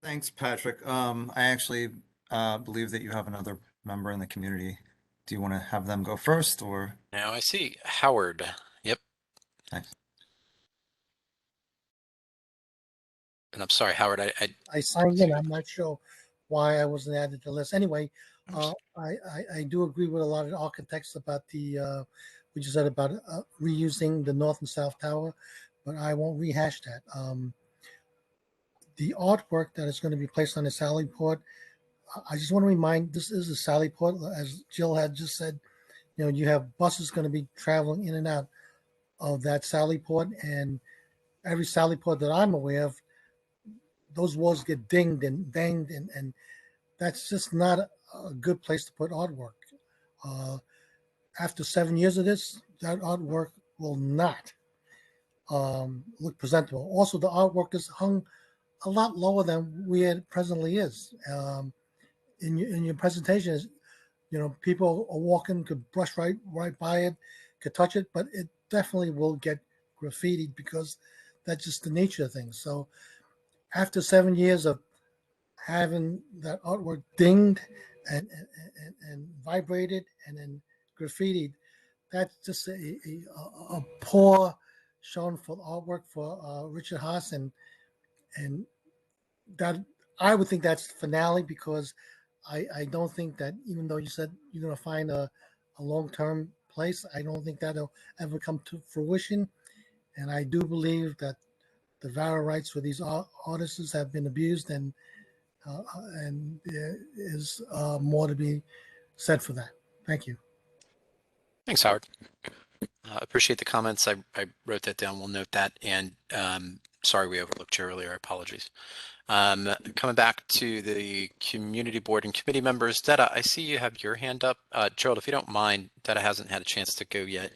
Thanks, Patrick. I actually believe that you have another member in the community. Do you want to have them go first, or? Now I see Howard. Yep. Thanks. And I'm sorry, Howard, I signed in. I'm not sure why I wasn't added to the list. Anyway, I do agree with a lot of the architects about the what you said about reusing the north and south tower, but I won't rehash that. The artwork that is going to be placed on the Sally Port, I just want to remind, this is a Sally Port, as Jill had just said. You know, you have buses going to be traveling in and out of that Sally Port, and every Sally Port that I'm aware of, those walls get dinged and banged, and that's just not a good place to put artwork. After 7 years of this, that artwork will not look presentable. Also, the artwork is hung a lot lower than where it presently is. In your presentation, you know, people are walking, could brush right by it, could touch it, but it definitely will get graffitied because that's just the nature of things. So after 7 years of having that artwork dinged and vibrated and then graffitied, that's just a poor showing for artwork for Richard Haas, and that I would think that's the finale, because I don't think that, even though you said you're going to find a long-term place, I don't think that'll ever come to fruition. And I do believe that the VARA rights for these artists have been abused, and there is more to be said for that. Thank you. Thanks, Howard. Appreciate the comments. I wrote that down. We'll note that. And sorry we overlooked you earlier. Apologies. Coming back to the community board and committee members, Detta, I see you have your hand up. Gerald, if you don't mind, Detta hasn't had a chance to go yet.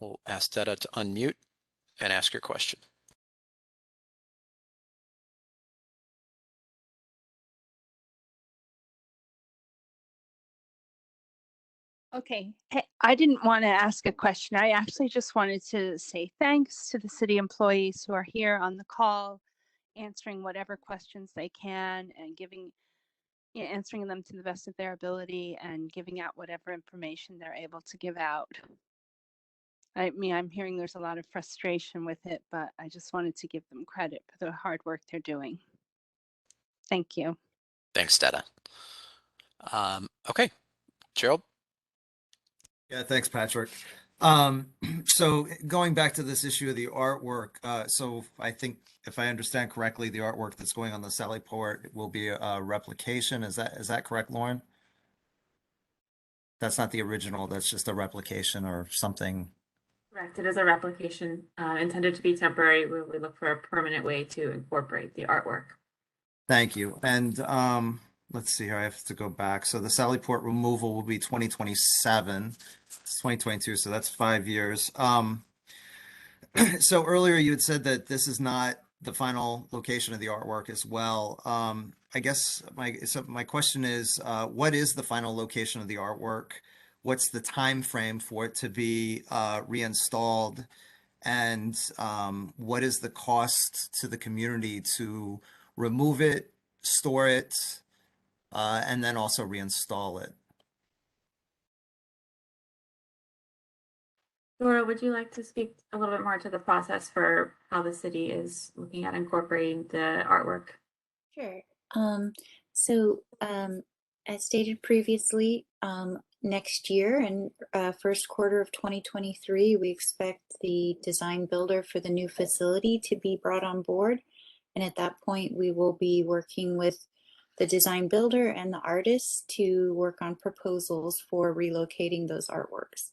We'll ask Detta to unmute and ask your question. Okay, hey, I didn't want to ask a question. I actually just wanted to say thanks to the city employees who are here on the call, answering whatever questions they can and answering them to the best of their ability and giving out whatever information they're able to give out. I mean, I'm hearing there's a lot of frustration with it, but I just wanted to give them credit for the hard work they're doing. Thank you. Thanks, Detta. Okay, Gerald. Yeah, thanks, Patrick. So going back to this issue of the artwork, so I think if I understand correctly, the artwork that's going on the Sally Port will be a replication. Is that correct, Lauren? That's not the original, that's just a replication or something. Correct. It is a replication intended to be temporary. We look for a permanent way to incorporate the artwork. Thank you. And let's see here, I have to go back. So the Sally Port removal will be 2027. It's 2022, so that's 5 years. So earlier you had said that this is not the final location of the artwork as well. I guess my question is, what is the final location of the artwork? What's the time frame for it to be reinstalled? And what is the cost to the community to remove it, store it, and then also reinstall it? Dora, would you like to speak a little bit more to the process for how the city is looking at incorporating the artwork? Sure. As stated previously, next year and first quarter of 2023, we expect the design builder for the new facility to be brought on board. And at that point, we will be working with the design builder and the artists to work on proposals for relocating those artworks.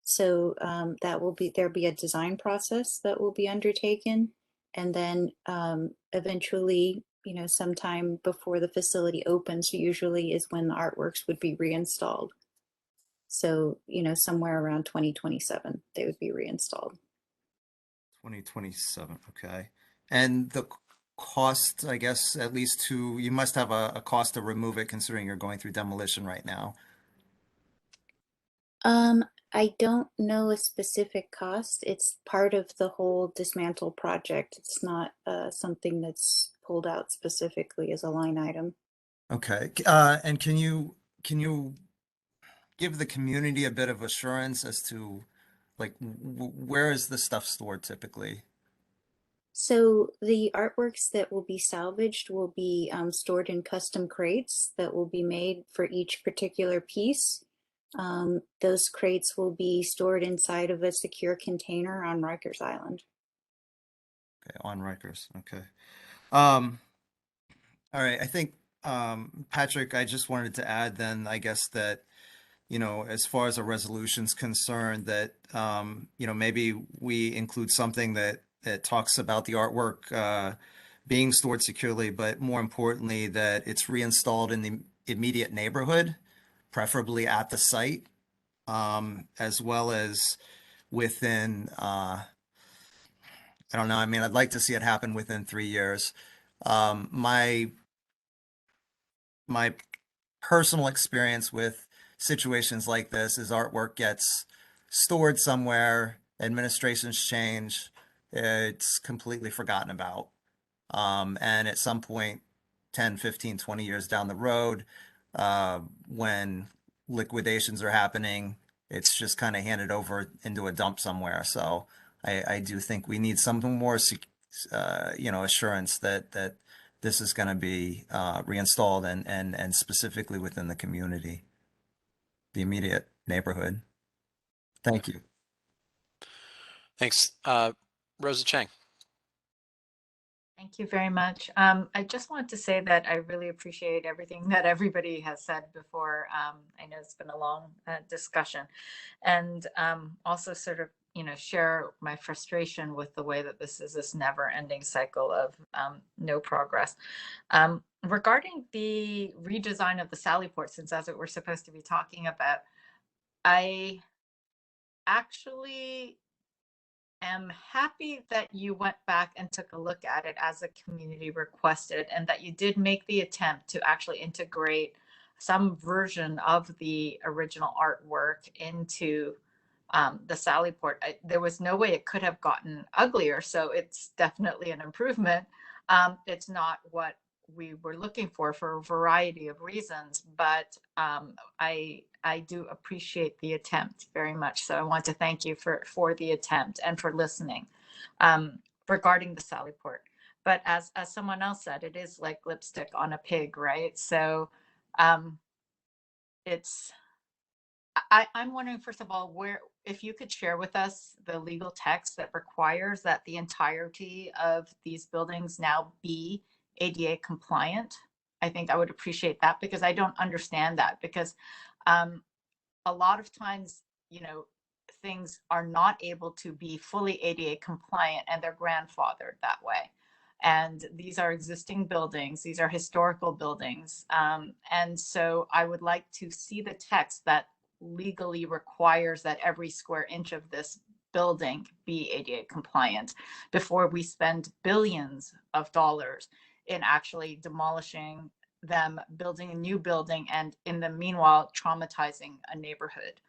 So there'll be a design process that will be undertaken, and then eventually, sometime before the facility opens, usually is when the artworks would be reinstalled. So, somewhere around 2027, they would be reinstalled. 2027, okay. And the cost, I guess, at least you must have a cost to remove it considering you're going through demolition right now. I don't know a specific cost. It's part of the whole dismantle project. It's not something that's pulled out specifically as a line item. Okay. And can you give the community a bit of assurance as to like where is this stuff stored typically? So the artworks that will be salvaged will be stored in custom crates that will be made for each particular piece. Those crates will be stored inside of a secure container on Rikers Island. Okay, on Rikers. Okay. All right. I think, Patrick, I just wanted to add then, I guess that, as far as a resolution's concerned, that, maybe we include something that talks about the artwork being stored securely, but more importantly, that it's reinstalled in the immediate neighborhood, preferably at the site, as well as within, I don't know, I mean, I'd like to see it happen within 3 years. My personal experience with situations like this is artwork gets stored somewhere, administrations change, it's completely forgotten about. And at some point, 10, 15, 20 years down the road, when liquidations are happening, it's just kind of handed over into a dump somewhere. So I do think we need something more, assurance that this is going to be reinstalled and specifically within the community, the immediate neighborhood. Thank you. Thanks. Rosa Chang. Thank you very much. I just wanted to say that I really appreciate everything that everybody has said before. I know it's been a long discussion, and also sort of, share my frustration with the way that this is this never-ending cycle of no progress. Regarding the redesign of the Sallyport, since that's what we're supposed to be talking about, I actually am happy that you went back and took a look at it as a community requested, and that you did make the attempt to actually integrate some version of the original artwork into the Sallyport. There was no way it could have gotten uglier, so it's definitely an improvement. It's not what we were looking for a variety of reasons, but I do appreciate the attempt very much. So I want to thank you for the attempt and for listening regarding the Sallyport. But as someone else said, it is like lipstick on a pig, right? So I'm wondering, first of all, if you could share with us the legal text that requires that the entirety of these buildings now be ADA compliant. I think I would appreciate that, because I don't understand that, because a lot of times, things are not able to be fully ADA compliant and they're grandfathered that way. And these are existing buildings, these are historical buildings. And so I would like to see the text that legally requires that every square inch of this building be ADA compliant before we spend billions of dollars in actually demolishing them, building a new building, and in the meanwhile traumatizing a neighborhood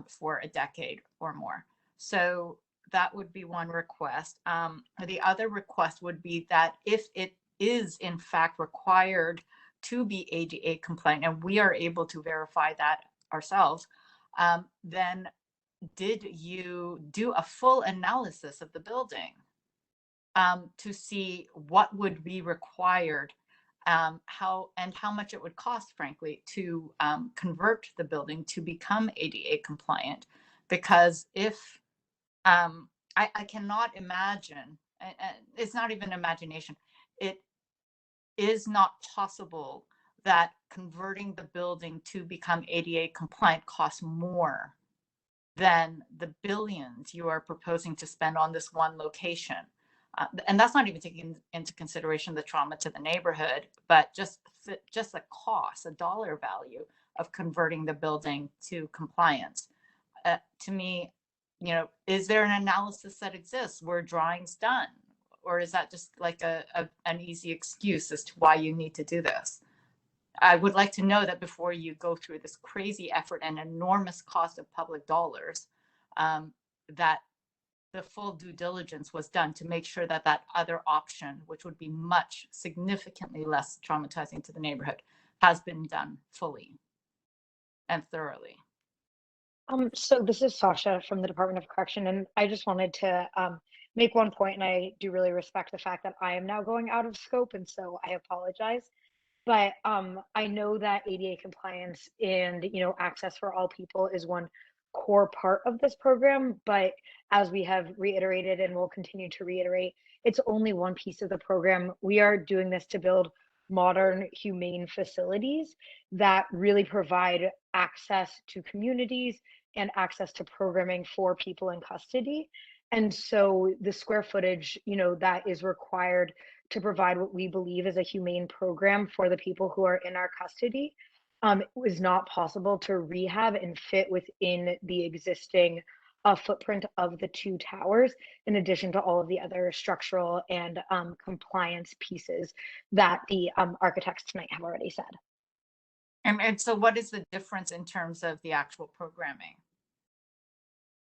for a decade or more. So that would be one request. The other request would be that if it is in fact required to be ADA compliant, and we are able to verify that ourselves, then did you do a full analysis of the building to see what would be required, how much it would cost, frankly, to convert the building to become ADA compliant? Because if I cannot imagine, it's not even imagination, it is not possible that converting the building to become ADA compliant costs more than the billions you are proposing to spend on this one location. And that's not even taking into consideration the trauma to the neighborhood, but just the cost, the dollar value of converting the building to compliance. To me, is there an analysis that exists? Were drawings done? Or is that just like an easy excuse as to why you need to do this? I would like to know that before you go through this crazy effort and enormous cost of public dollars, that the full due diligence was done to make sure that that other option, which would be much significantly less traumatizing to the neighborhood, has been done fully and thoroughly. So this is Sasha from the Department of Correction, and I just wanted to make one point, and I do really respect the fact that I am now going out of scope, and so I apologize. But I know that ADA compliance and access for all people is one core part of this program. But as we have reiterated and will continue to reiterate, it's only one piece of the program. We are doing this to build modern, humane facilities that really provide access to communities and access to programming for people in custody. And so the square footage, that is required to provide what we believe is a humane program for the people who are in our custody is not possible to rehab and fit within the existing footprint of the two towers, in addition to all of the other structural and compliance pieces that the architects tonight have already said. And so what is the difference in terms of the actual programming?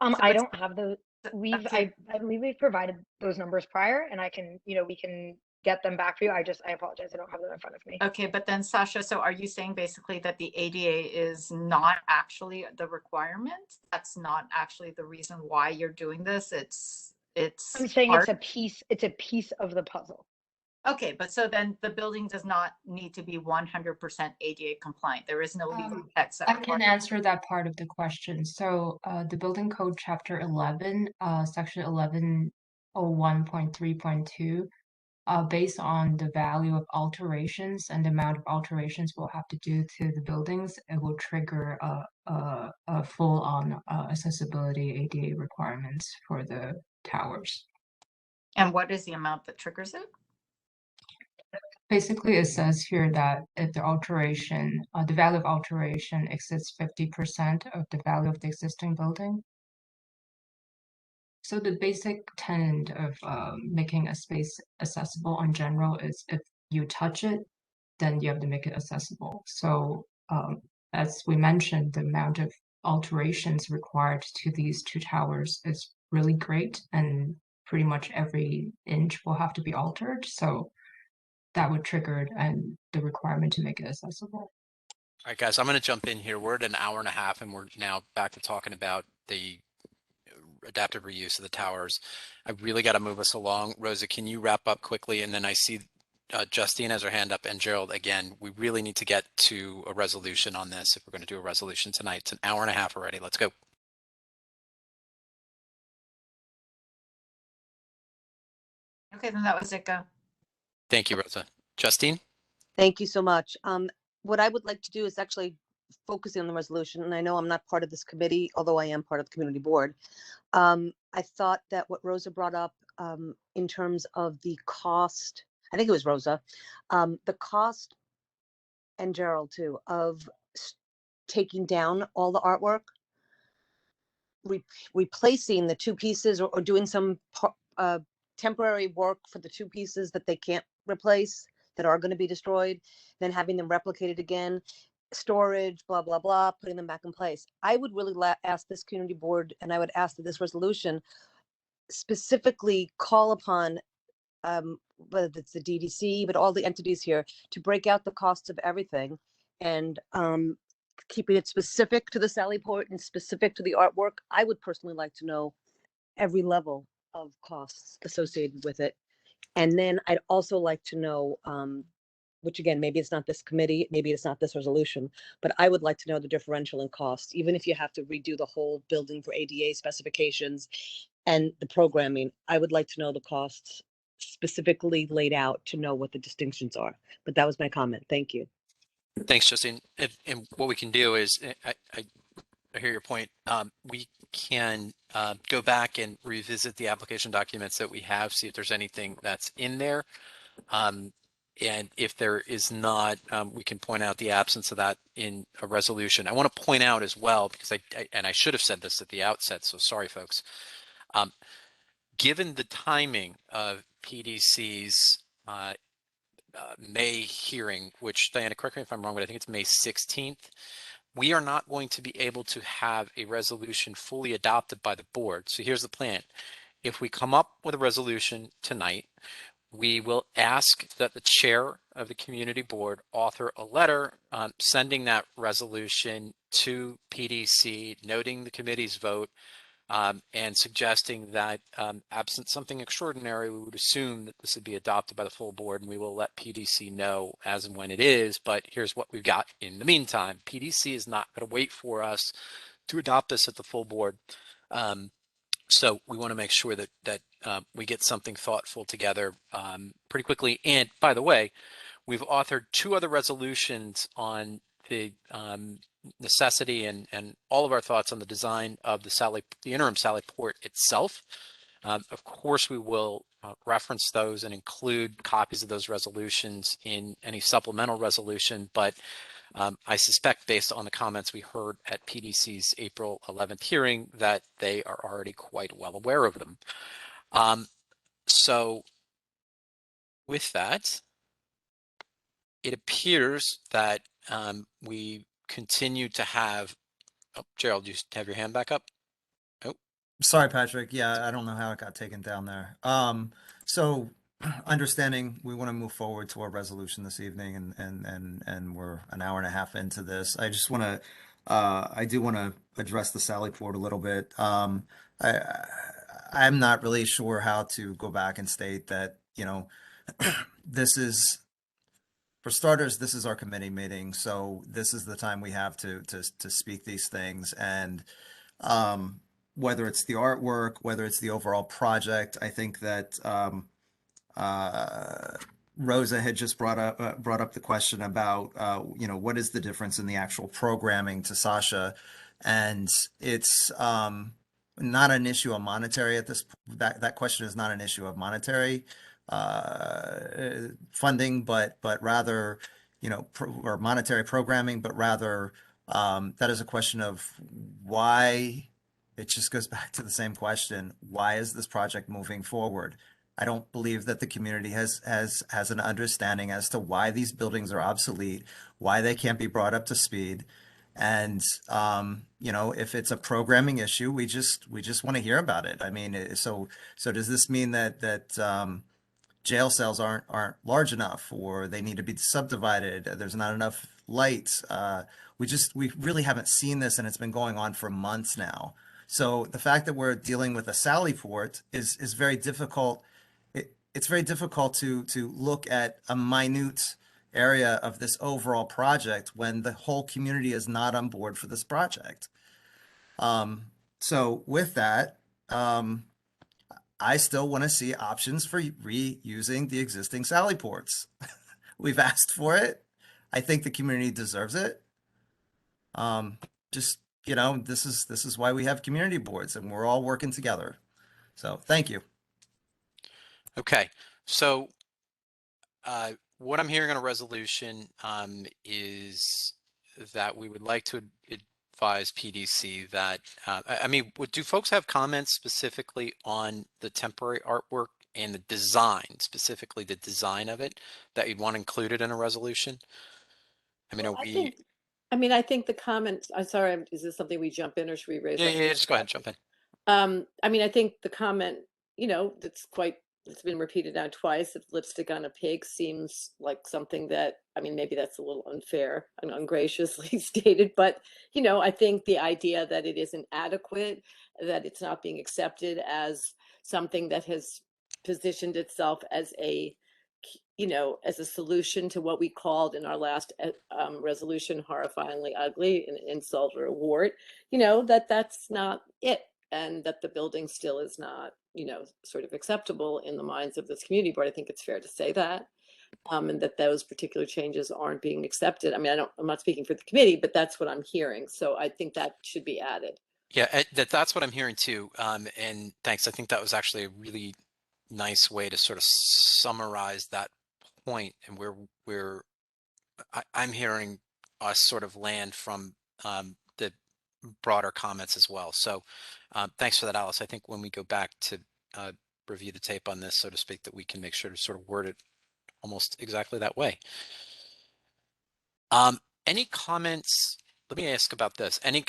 I don't have those. I believe we've provided those numbers prior, and I can, we can get them back for you. I apologize. I don't have them in front of me. Okay, but then Sasha, so are you saying basically that the ADA is not actually the requirement? That's not actually the reason why you're doing this? I'm saying it's a piece of the puzzle. Okay, but so then the building does not need to be 100% ADA compliant. There is no legal text. I can answer that part of the question. So the Building Code Chapter 11, Section 1101.3.2 based on the value of alterations and the amount of alterations we'll have to do to the buildings, it will trigger a full-on accessibility ADA requirements for the towers. And what is the amount that triggers it? Basically, it says here that if the alteration, the value of alteration exceeds 50% of the value of the existing building. So the basic tenet of making a space accessible in general is if you touch it, then you have to make it accessible. So as we mentioned, the amount of alterations required to these two towers is really great, and pretty much every inch will have to be altered. So that would trigger and the requirement to make it accessible. All right, guys, I'm going to jump in here. We're at an hour and a half, and we're now back to talking about the adaptive reuse of the towers. I really got to move us along. Rosa, can you wrap up quickly? And then I see Justine has her hand up, and Gerald, again, we really need to get to a resolution on this if we're going to do a resolution tonight. It's an hour and a half already. Let's go. Okay, then that was it. Go. Thank you, Rosa. Justine? Thank you so much. What I would like to do is actually focusing on the resolution, and I know I'm not part of this committee, although I am part of the community board. I thought that what Rosa brought up in terms of the cost, I think it was Rosa, the cost, and Gerald too, of taking down all the artwork, replacing the two pieces, or doing some temporary work for the two pieces that they can't replace, that are going to be destroyed, then having them replicated again, storage, blah, blah, blah, putting them back in place. I would really ask this community board, and I would ask that this resolution specifically call upon whether it's the DDC, but all the entities here, to break out the costs of everything, and keeping it specific to the Sally Port and specific to the artwork. I would personally like to know every level of costs associated with it. And then I'd also like to know, which again, maybe it's not this committee, maybe it's not this resolution, but I would like to know the differential in costs, even if you have to redo the whole building for ADA specifications and the programming. I would like to know the costs specifically laid out to know what the distinctions are. But that was my comment. Thank you. Thanks, Justine. And what we can do is, I hear your point. We can go back and revisit the application documents that we have, see if there's anything that's in there. And if there is not, we can point out the absence of that in a resolution. I want to point out as well, because I should have said this at the outset, so sorry, folks. Given the timing of PDC's May hearing, which, Diana, correct me if I'm wrong, but I think it's May 16th, we are not going to be able to have a resolution fully adopted by the board. So here's the plan. If we come up with a resolution tonight, we will ask that the chair of the community board author a letter sending that resolution to PDC, noting the committee's vote, and suggesting that absent something extraordinary, we would assume that this would be adopted by the full board, and we will let PDC know as and when it is. But here's what we've got in the meantime. PDC is not going to wait for us to adopt this at the full board. So we want to make sure that we get something thoughtful together pretty quickly. And by the way, we've authored 2 other resolutions on the necessity and all of our thoughts on the design of the interim Sally Port itself. Of course, we will reference those and include copies of those resolutions in any supplemental resolution, but I suspect, based on the comments we heard at PDC's April 11th hearing, that they are already quite well aware of them. So with that, it appears that we continue to have, Gerald, you have your hand back up? Oh, Sorry, Patrick. Yeah, I don't know how it got taken down there. So understanding we want to move forward to our resolution this evening, and we're an hour and a half into this. I just want to, I do want to address the Sally Port a little bit. I'm not really sure how to go back and state that, this is, for starters, this is our committee meeting, so this is the time we have to speak these things. And whether it's the artwork, whether it's the overall project, I think that Rosa had just brought up the question about what is the difference in the actual programming to Sasha, and it's not an issue of monetary at this. That question is not an issue of monetary funding, but rather or monetary programming, but rather that is a question of why. It just goes back to the same question. Why is this project moving forward? I don't believe that the community has an understanding as to why these buildings are obsolete, why they can't be brought up to speed. And if it's a programming issue, we just want to hear about it. I mean, so does this mean that jail cells aren't large enough, or they need to be subdivided? There's not enough light. We really haven't seen this, and it's been going on for months now. So the fact that we're dealing with a Sally Port is very difficult. It's very difficult to look at a minute area of this overall project when the whole community is not on board for this project. So with that, I still want to see options for reusing the existing Sally Ports. We've asked for it. I think the community deserves it. This is why we have community boards, and we're all working together. So thank you. Okay, so what I'm hearing on a resolution is that we would like to advise PDC that, do folks have comments specifically on the temporary artwork and the design, specifically the design of it, that you'd want included in a resolution? I mean, I think the comments, I'm sorry, is this something we jump in or should we raise? Yeah, just go ahead, jump in. I think the comment, it's been repeated now twice, if lipstick on a pig seems like something that, maybe that's a little unfair and ungraciously stated, but, I think the idea that it isn't adequate, that it's not being accepted as something that has positioned itself as a solution to what we called in our last resolution horrifyingly ugly, an insult or a wart, that's not it, and that the building still is not sort of acceptable in the minds of this community board. I think it's fair to say that, and that those particular changes aren't being accepted. I'm not speaking for the committee, but that's what I'm hearing, so I think that should be added. Yeah, that's what I'm hearing too, and thanks. I think that was actually a really nice way to sort of summarize that point, and I'm hearing us sort of land from the broader comments as well. So thanks for that, Alice. I think when we go back to review the tape on this, so to speak, that we can make sure to sort of word it almost exactly that way. Any comments? Let me ask about this. I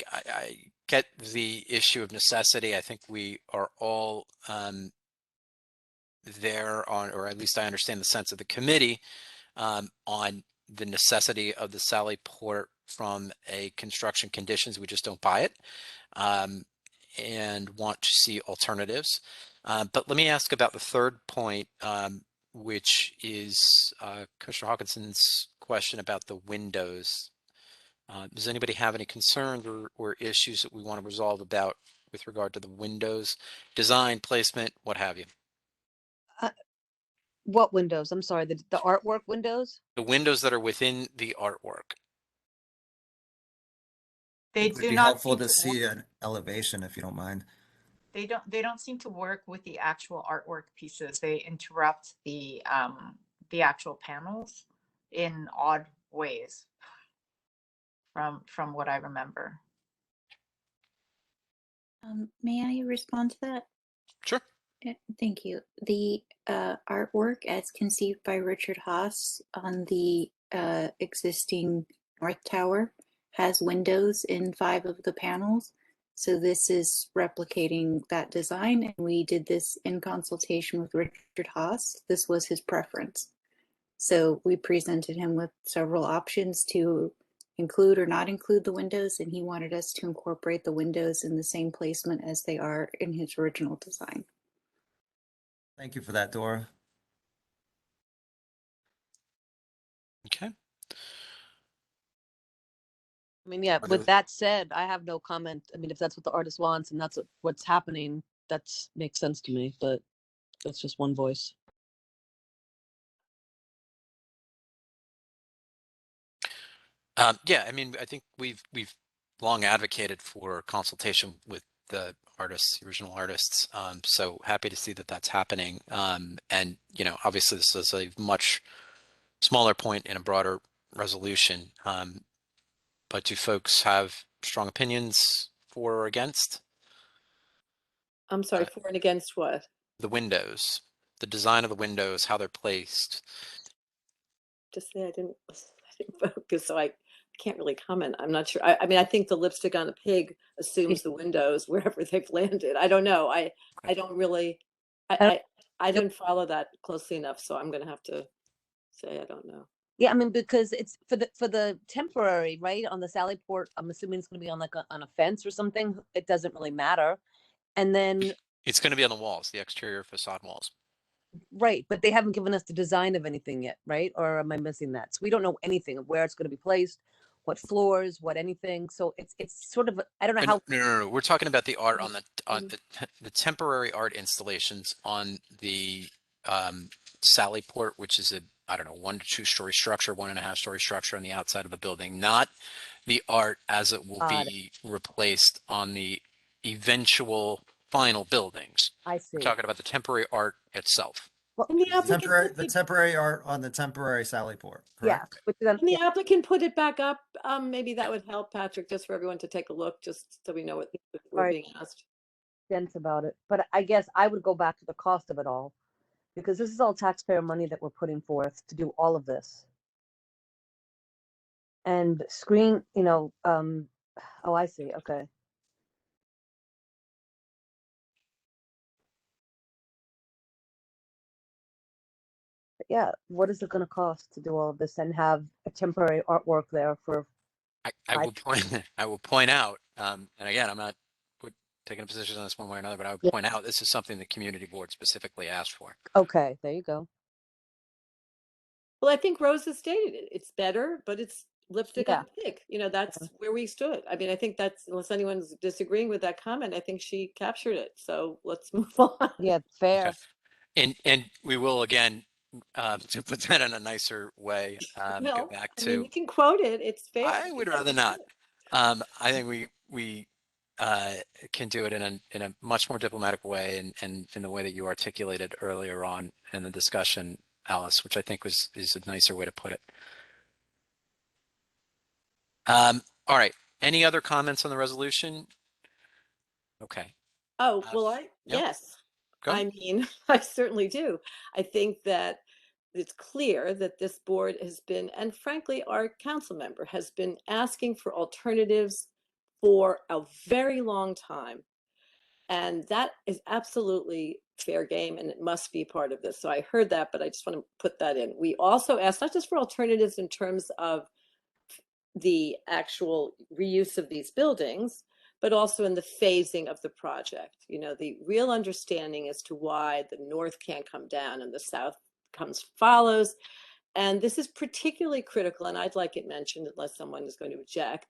get the issue of necessity. I think we are all there on, or at least I understand the sense of the committee on the necessity of the Sally Port from a construction conditions. We just don't buy it and want to see alternatives. But let me ask about the third point, which is Commissioner Hawkinson's question about the windows. Does anybody have any concerns or issues that we want to resolve about with regard to the windows, design, placement, what have you? What windows? I'm sorry, the artwork windows? The windows that are within the artwork. It would be helpful to see an elevation, if you don't mind. They don't seem to work with the actual artwork pieces. They interrupt the actual panels in odd ways, from what I remember. May I respond to that? Sure. Thank you. The artwork as conceived by Richard Haas on the existing North Tower has windows in 5 of the panels. So this is replicating that design, and we did this in consultation with Richard Haas. This was his preference. So we presented him with several options to include or not include the windows, and he wanted us to incorporate the windows in the same placement as they are in his original design. Thank you for that, Dora. Okay. Yeah, with that said, I have no comment. If that's what the artist wants and that's what's happening, that makes sense to me, but that's just one voice. Yeah, I mean, I think we've long advocated for consultation with the artists, the original artists. So happy to see that that's happening. And you know, obviously, this is a much smaller point in a broader resolution. But do folks have strong opinions for or against? I'm sorry, for and against what? The windows, the design of the windows, how they're placed. Just say I didn't focus, so I can't really comment. I'm not sure. I mean, I think the lipstick on a pig assumes the windows wherever they've landed. I don't know. I don't really, I didn't follow that closely enough, so I'm gonna have to say I don't know. Yeah, I mean, because it's for the temporary, right, on the Sally Port, I'm assuming it's gonna be on like on a fence or something. It doesn't really matter. And then, It's going to be on the walls, the exterior facade walls. right, but they haven't given us the design of anything yet, right? Or am I missing that? So we don't know anything of where it's gonna be placed, what floors, what anything. So it's sort of, I don't know how. No. We're talking about the art on the temporary art installations on the Sally Port, which is a, I don't know, 1 to 2 story structure, 1.5 story structure on the outside of a building, not the art as it will be replaced on the eventual final buildings. I see. We're talking about the temporary art itself. And the applicant The temporary art on the temporary Sally Port, correct? Can the applicant put it back up? Maybe that would help, Patrick, just for everyone to take a look, just so we know what we're being asked. Dense about it. But I guess I would go back to the cost of it all, because this is all taxpayer money that we're putting forth to do all of this. And screen, you know, oh, I see. Okay. But yeah, what is it going to cost to do all of this and have a temporary artwork there for? I will point out, and again, I'm not taking a position on this one way or another, but I would point out this is something the community board specifically asked for. Okay, there you go. Well, I think Rose has stated it. It's better, but it's lipstick on a pig. You know, that's where we stood. I mean, I think that's, unless anyone's disagreeing with that comment, I think she captured it. So let's move on. Yeah, fair. Okay. And we will again, to put that in a nicer way, go back I mean, to. you can quote it. It's fair. I would rather not. I think we can do it in a much more diplomatic way and in the way that you articulated earlier on in the discussion, Alice, which I think is a nicer way to put it. All right. Any other comments on the resolution? Okay. Oh, well, yes. I mean, I certainly do. I think that it's clear that this board has been, and frankly, our council member has been asking for alternatives for a very long time. And that is absolutely fair game, and it must be part of this. So I heard that, but I just want to put that in. We also asked not just for alternatives in terms of the actual reuse of these buildings, but also in the phasing of the project. You know, the real understanding as to why the north can't come down and the south follows. And this is particularly critical, and I'd like it mentioned, unless someone is going to object,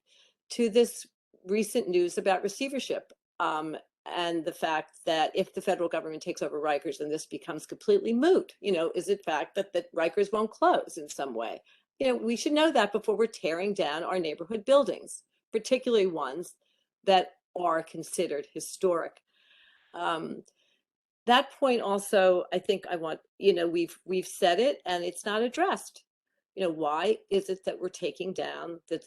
to this recent news about receivership. And the fact that if the federal government takes over Rikers, then this becomes completely moot. You know, is it fact that Rikers won't close in some way? You know, we should know that before we're tearing down our neighborhood buildings, particularly ones that are considered historic. That point also, I think I want, you know, we've said it and it's not addressed. You know, why is it that we're taking down the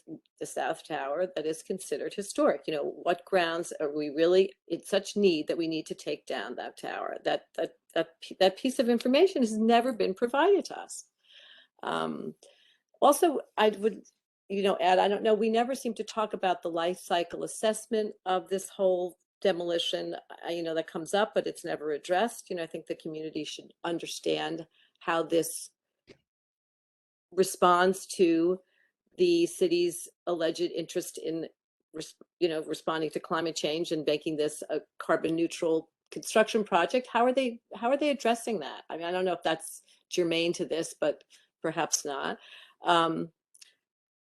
South Tower that is considered historic? You know, what grounds are we really in such need that we need to take down that tower? That piece of information has never been provided to us. Also, I would, you know, add, I don't know, we never seem to talk about the life cycle assessment of this whole demolition, you know, that comes up, but it's never addressed. You know, I think the community should understand how this responds to the city's alleged interest in, you know, responding to climate change and making this a carbon neutral construction project. How are they addressing that? I mean, I don't know if that's germane to this, but perhaps not.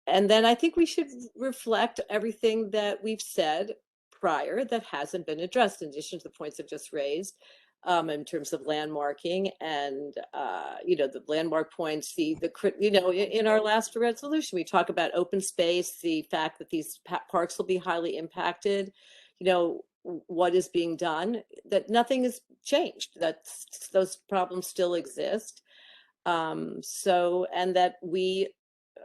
And then I think we should reflect everything that we've said prior that hasn't been addressed, in addition to the points I've just raised. in terms of landmarking and, the landmark points, in our last resolution, we talk about open space, the fact that these parks will be highly impacted, what is being done, that nothing has changed, that those problems still exist. And that we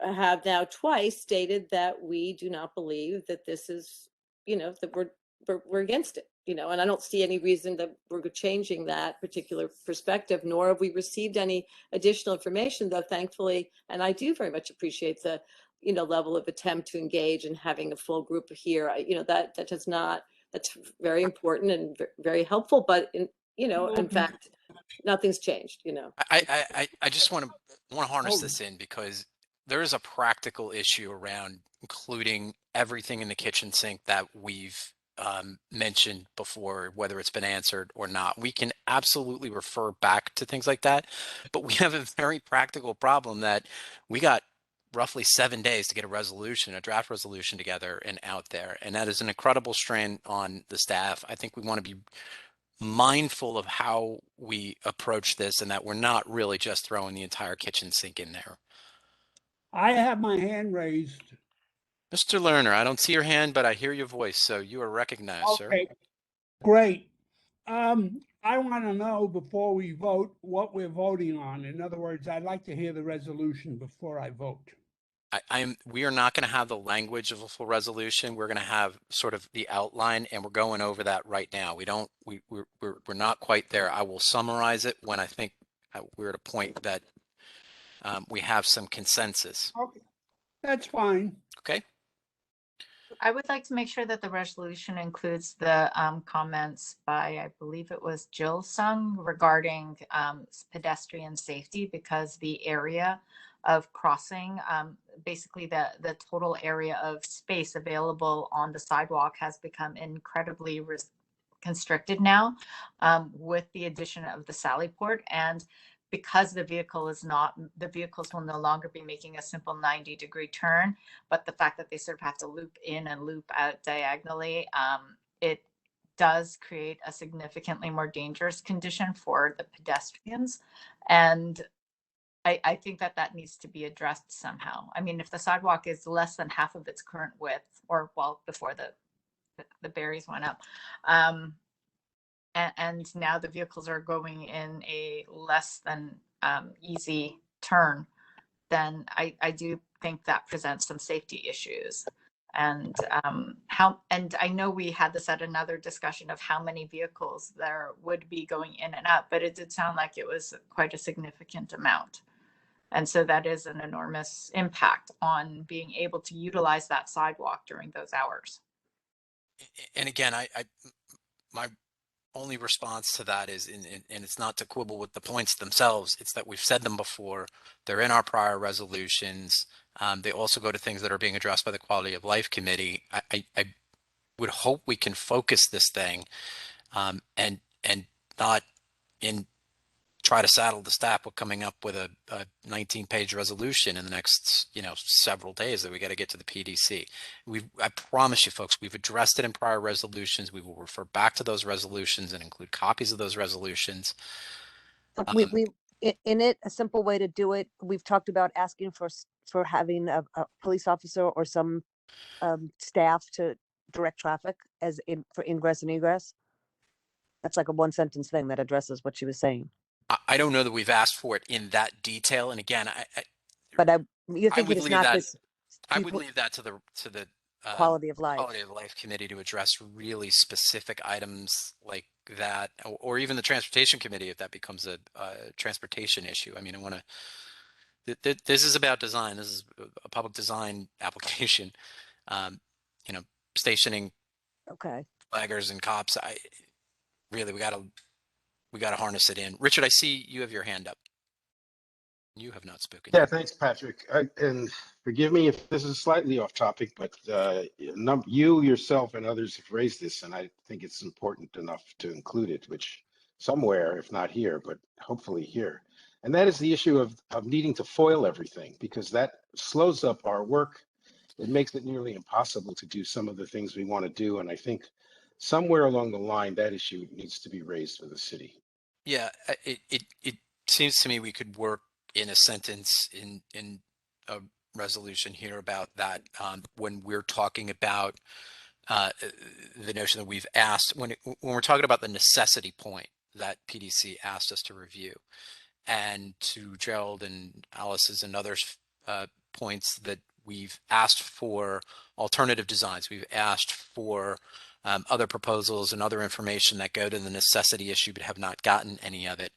have now twice stated that we do not believe that this is, that we're against it, and I don't see any reason that we're changing that particular perspective, nor have we received any additional information, though thankfully, and I do very much appreciate the, level of attempt to engage and having a full group here. That does not, that's very important and very helpful, but in fact, nothing's changed, I just want to harness this in because there is a practical issue around including everything in the kitchen sink that we've mentioned before, whether it's been answered or not. We can absolutely refer back to things like that, but we have a very practical problem that we got roughly 7 days to get a draft resolution together and out there. And that is an incredible strain on the staff. I think we want to be mindful of how we approach this and that we're not really just throwing the entire kitchen sink in there. I have my hand raised. Mr. Lerner, I don't see your hand, but I hear your voice, so you are recognized, sir. Okay, great. I want to know before we vote what we're voting on. In other words, I'd like to hear the resolution before I vote. We are not going to have the language of a full resolution. We're going to have sort of the outline, and we're going over that right now. We're not quite there. I will summarize it when I think we're at a point that we have some consensus. Okay, that's fine. Okay. I would like to make sure that the resolution includes the comments by, I believe it was Jill Sung, regarding pedestrian safety, because the area of crossing, basically the total area of space available on the sidewalk has become incredibly constricted now with the addition of the Sallyport. And because the vehicles will no longer be making a simple 90-degree turn, but the fact that they sort of have to loop in and loop out diagonally, it does create a significantly more dangerous condition for the pedestrians. And I think that needs to be addressed somehow. I mean, if the sidewalk is less than half of its current width, or well, before the berries went up, and now the vehicles are going in a less than easy turn, then I do think that presents some safety issues. And and I know we had this at another discussion of how many vehicles there would be going in and out, but it did sound like it was quite a significant amount. And so that is an enormous impact on being able to utilize that sidewalk during those hours. And again, my only response to that is, and it's not to quibble with the points themselves, it's that we've said them before. They're in our prior resolutions. They also go to things that are being addressed by the Quality of Life Committee. I would hope we can focus this thing and not try to saddle the staff with coming up with a 19-page resolution in the next several days that we got to get to the PDC. I promise you folks, we've addressed it in prior resolutions. We will refer back to those resolutions and include copies of those resolutions. We in it, a simple way to do it, we've talked about asking for having a police officer or some staff to direct traffic for ingress and egress. That's like a one-sentence thing that addresses what she was saying. I don't know that we've asked for it in that detail. And again, you're thinking it's not this. I would leave that to the Quality of Life Committee to address really specific items like that, or even the Transportation Committee if that becomes a transportation issue. I mean, this is about design. This is a public design application. Stationing flaggers and cops. We got to harness it in. Richard, I see you have your hand up. You have not spoken. Yeah, thanks, Patrick. And forgive me if this is slightly off topic, but you yourself and others have raised this, and I think it's important enough to include it, which somewhere, if not here, but hopefully here. And that is the issue of needing to foil everything, because that slows up our work. It makes it nearly impossible to do some of the things we want to do. And I think somewhere along the line, that issue needs to be raised for the city. Yeah, it seems to me we could work in a sentence in a resolution here about that when we're talking about uh, the notion that we've asked when we're talking about the necessity point that PDC asked us to review, and to Gerald and Alice's and others points that we've asked for alternative designs. We've asked for other proposals and other information that go to the necessity issue, but have not gotten any of it.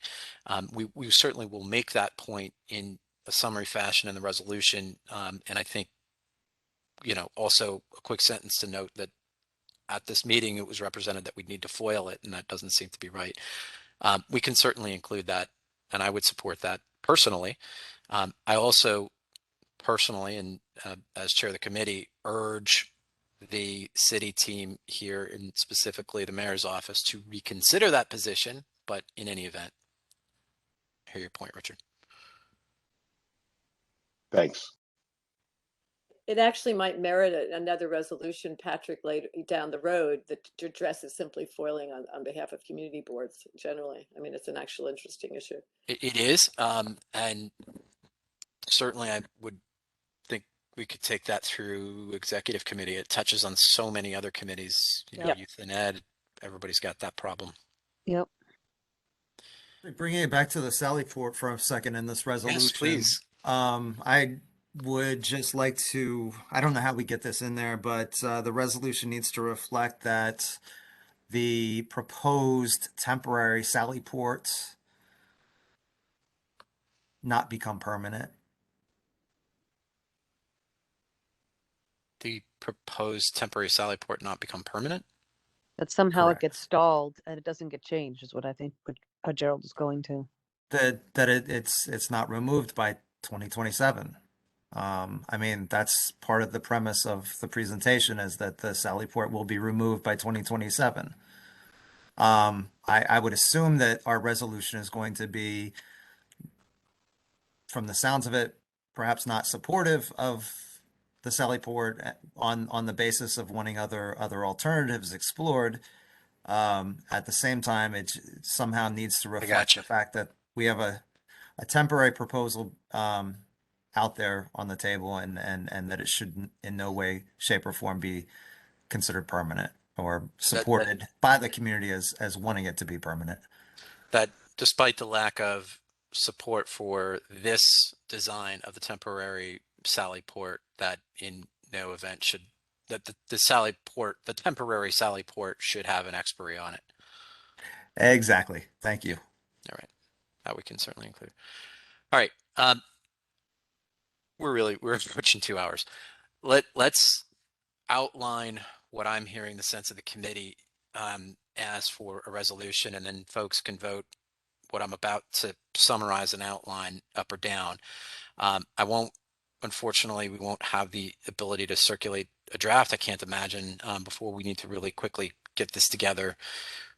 We certainly will make that point in a summary fashion in the resolution. And I think, also a quick sentence to note that at this meeting, it was represented that we'd need to foil it, and that doesn't seem to be right. We can certainly include that, and I would support that personally. I also personally, and as chair of the committee, urge the city team here, and specifically the mayor's office, to reconsider that position. But in any event, I hear your point, Richard. Thanks. It actually might merit another resolution, Patrick, later down the road that addresses simply foiling on behalf of community boards generally. I mean, it's an actual interesting issue. It is, and certainly I would think we could take that through executive committee. It touches on so many other committees, Yep. youth and ed, everybody's got that problem. Yep. Bringing it back to the Sally Port for a second in this resolution. Yes, please. I would just like to, I don't know how we get this in there, but the resolution needs to reflect that the proposed temporary Sally ports not become permanent. The proposed temporary Sally port not become permanent? That somehow Correct. it gets stalled and it doesn't get changed is what I think what Gerald is going to. That it's not removed by 2027. I mean, that's part of the premise of the presentation, is that the Sally port will be removed by 2027. I would assume that our resolution is going to be, from the sounds of it, perhaps not supportive of the Sally port on the basis of wanting other alternatives explored. At the same time, it somehow needs to reflect the fact that we have a temporary proposal out there on the table, and that it should in no way, shape, or form be considered permanent or supported by the community as wanting it to be permanent. That despite the lack of support for this design of the temporary Sally port, that in no event should, that the Sally port, the temporary Sally port, should have an expiry on it. Exactly. Thank you. All right. That we can certainly include. All right. We're approaching 2 hours. Let's outline what I'm hearing the sense of the committee as for a resolution, and then folks can vote what I'm about to summarize and outline up or down. Unfortunately, we won't have the ability to circulate a draft, I can't imagine, before we need to really quickly get this together.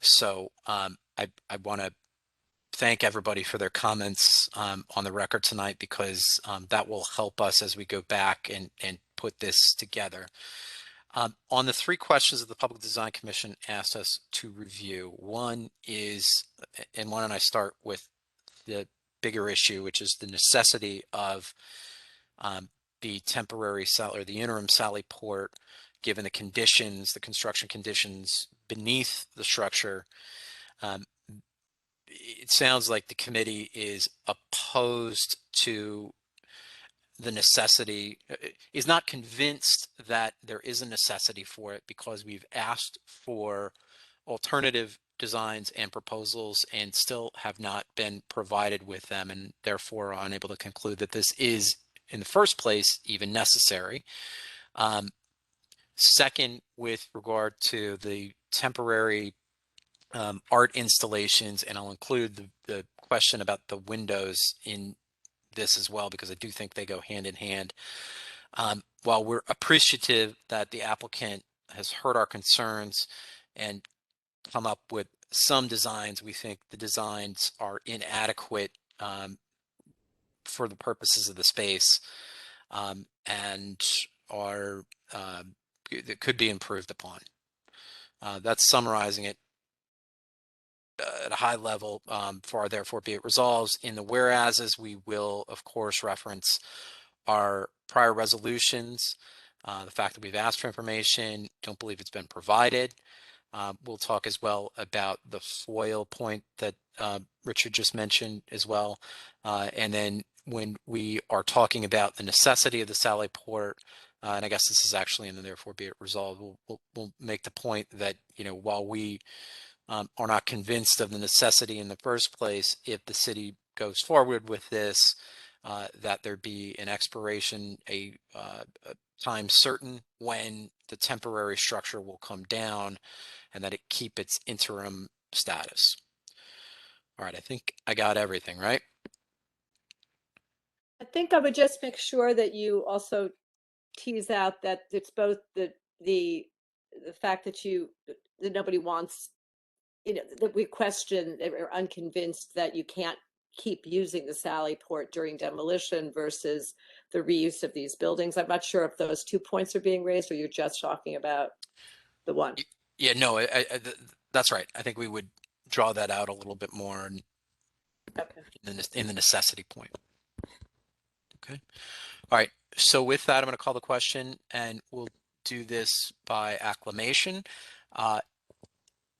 So I want to thank everybody for their comments on the record tonight, because that will help us as we go back and put this together. On the 3 questions that the Public Design Commission asked us to review, one is, and why don't I start with the bigger issue, which is the necessity of the temporary Sally or the interim Sally port, given the conditions, the construction conditions beneath the structure. It sounds like the committee is opposed to the necessity, is not convinced that there is a necessity for it, because we've asked for alternative designs and proposals and still have not been provided with them, and therefore are unable to conclude that this is in the first place even necessary. Second, with regard to the temporary art installations, and I'll include the question about the windows in this as well, because I do think they go hand in hand. While we're appreciative that the applicant has heard our concerns and come up with some designs, we think the designs are inadequate for the purposes of the space, and are that could be improved upon. That's summarizing it at a high level for our therefore be it resolves. In the whereases, we will, of course, reference our prior resolutions, the fact that we've asked for information, don't believe it's been provided. We'll talk as well about the FOIL point that Richard just mentioned as well. And then when we are talking about the necessity of the Sally Port, and I guess this is actually in the therefore be it resolved, we'll make the point that, you know, while we are not convinced of the necessity in the first place, if the city goes forward with this, that there be an expiration, a time certain when the temporary structure will come down and that it keep its interim status. All right, I think I got everything, right? I think I would just make sure that you also tease out that it's both the fact that that nobody wants, you know, that we question or unconvinced that you can't keep using the Sally Port during demolition versus the reuse of these buildings. I'm not sure if those 2 points are being raised or you're just talking about the one. Yeah, no, that's right. I think we would draw that out a little bit more in the necessity point. Okay. All right. So with that, I'm going to call the question, and we'll do this by acclamation.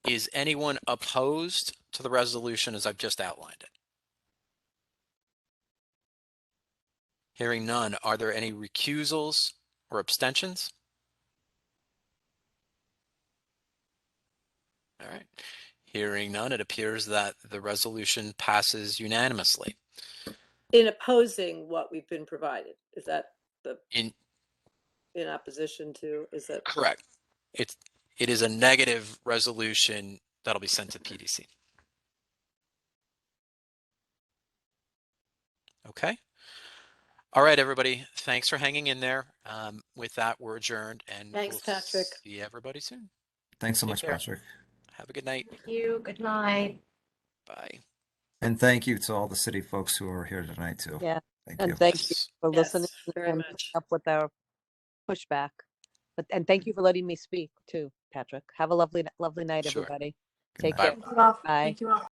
Is anyone opposed to the resolution as I've just outlined it? Hearing none, are there any recusals or abstentions? All right. Hearing none, it appears that the resolution passes unanimously. In opposing what we've been provided, is that in opposition to? Is that correct? It is a negative resolution that'll be sent to PDC. Okay. All right, everybody. Thanks for hanging in there. With that, we're adjourned, and Thanks, we'll Patrick. see everybody soon. Thanks so Take much, care. Patrick. Have a good night. Thank you. Good night. Bye. And thank you to all the city folks who are here tonight too. Yeah. Thank And you. thank you for Yes, listening very and much. putting up with our pushback. And thank you for letting me speak too, Patrick. Have a lovely night, Sure. everybody. Good Take night. care. Bye. Thank you all.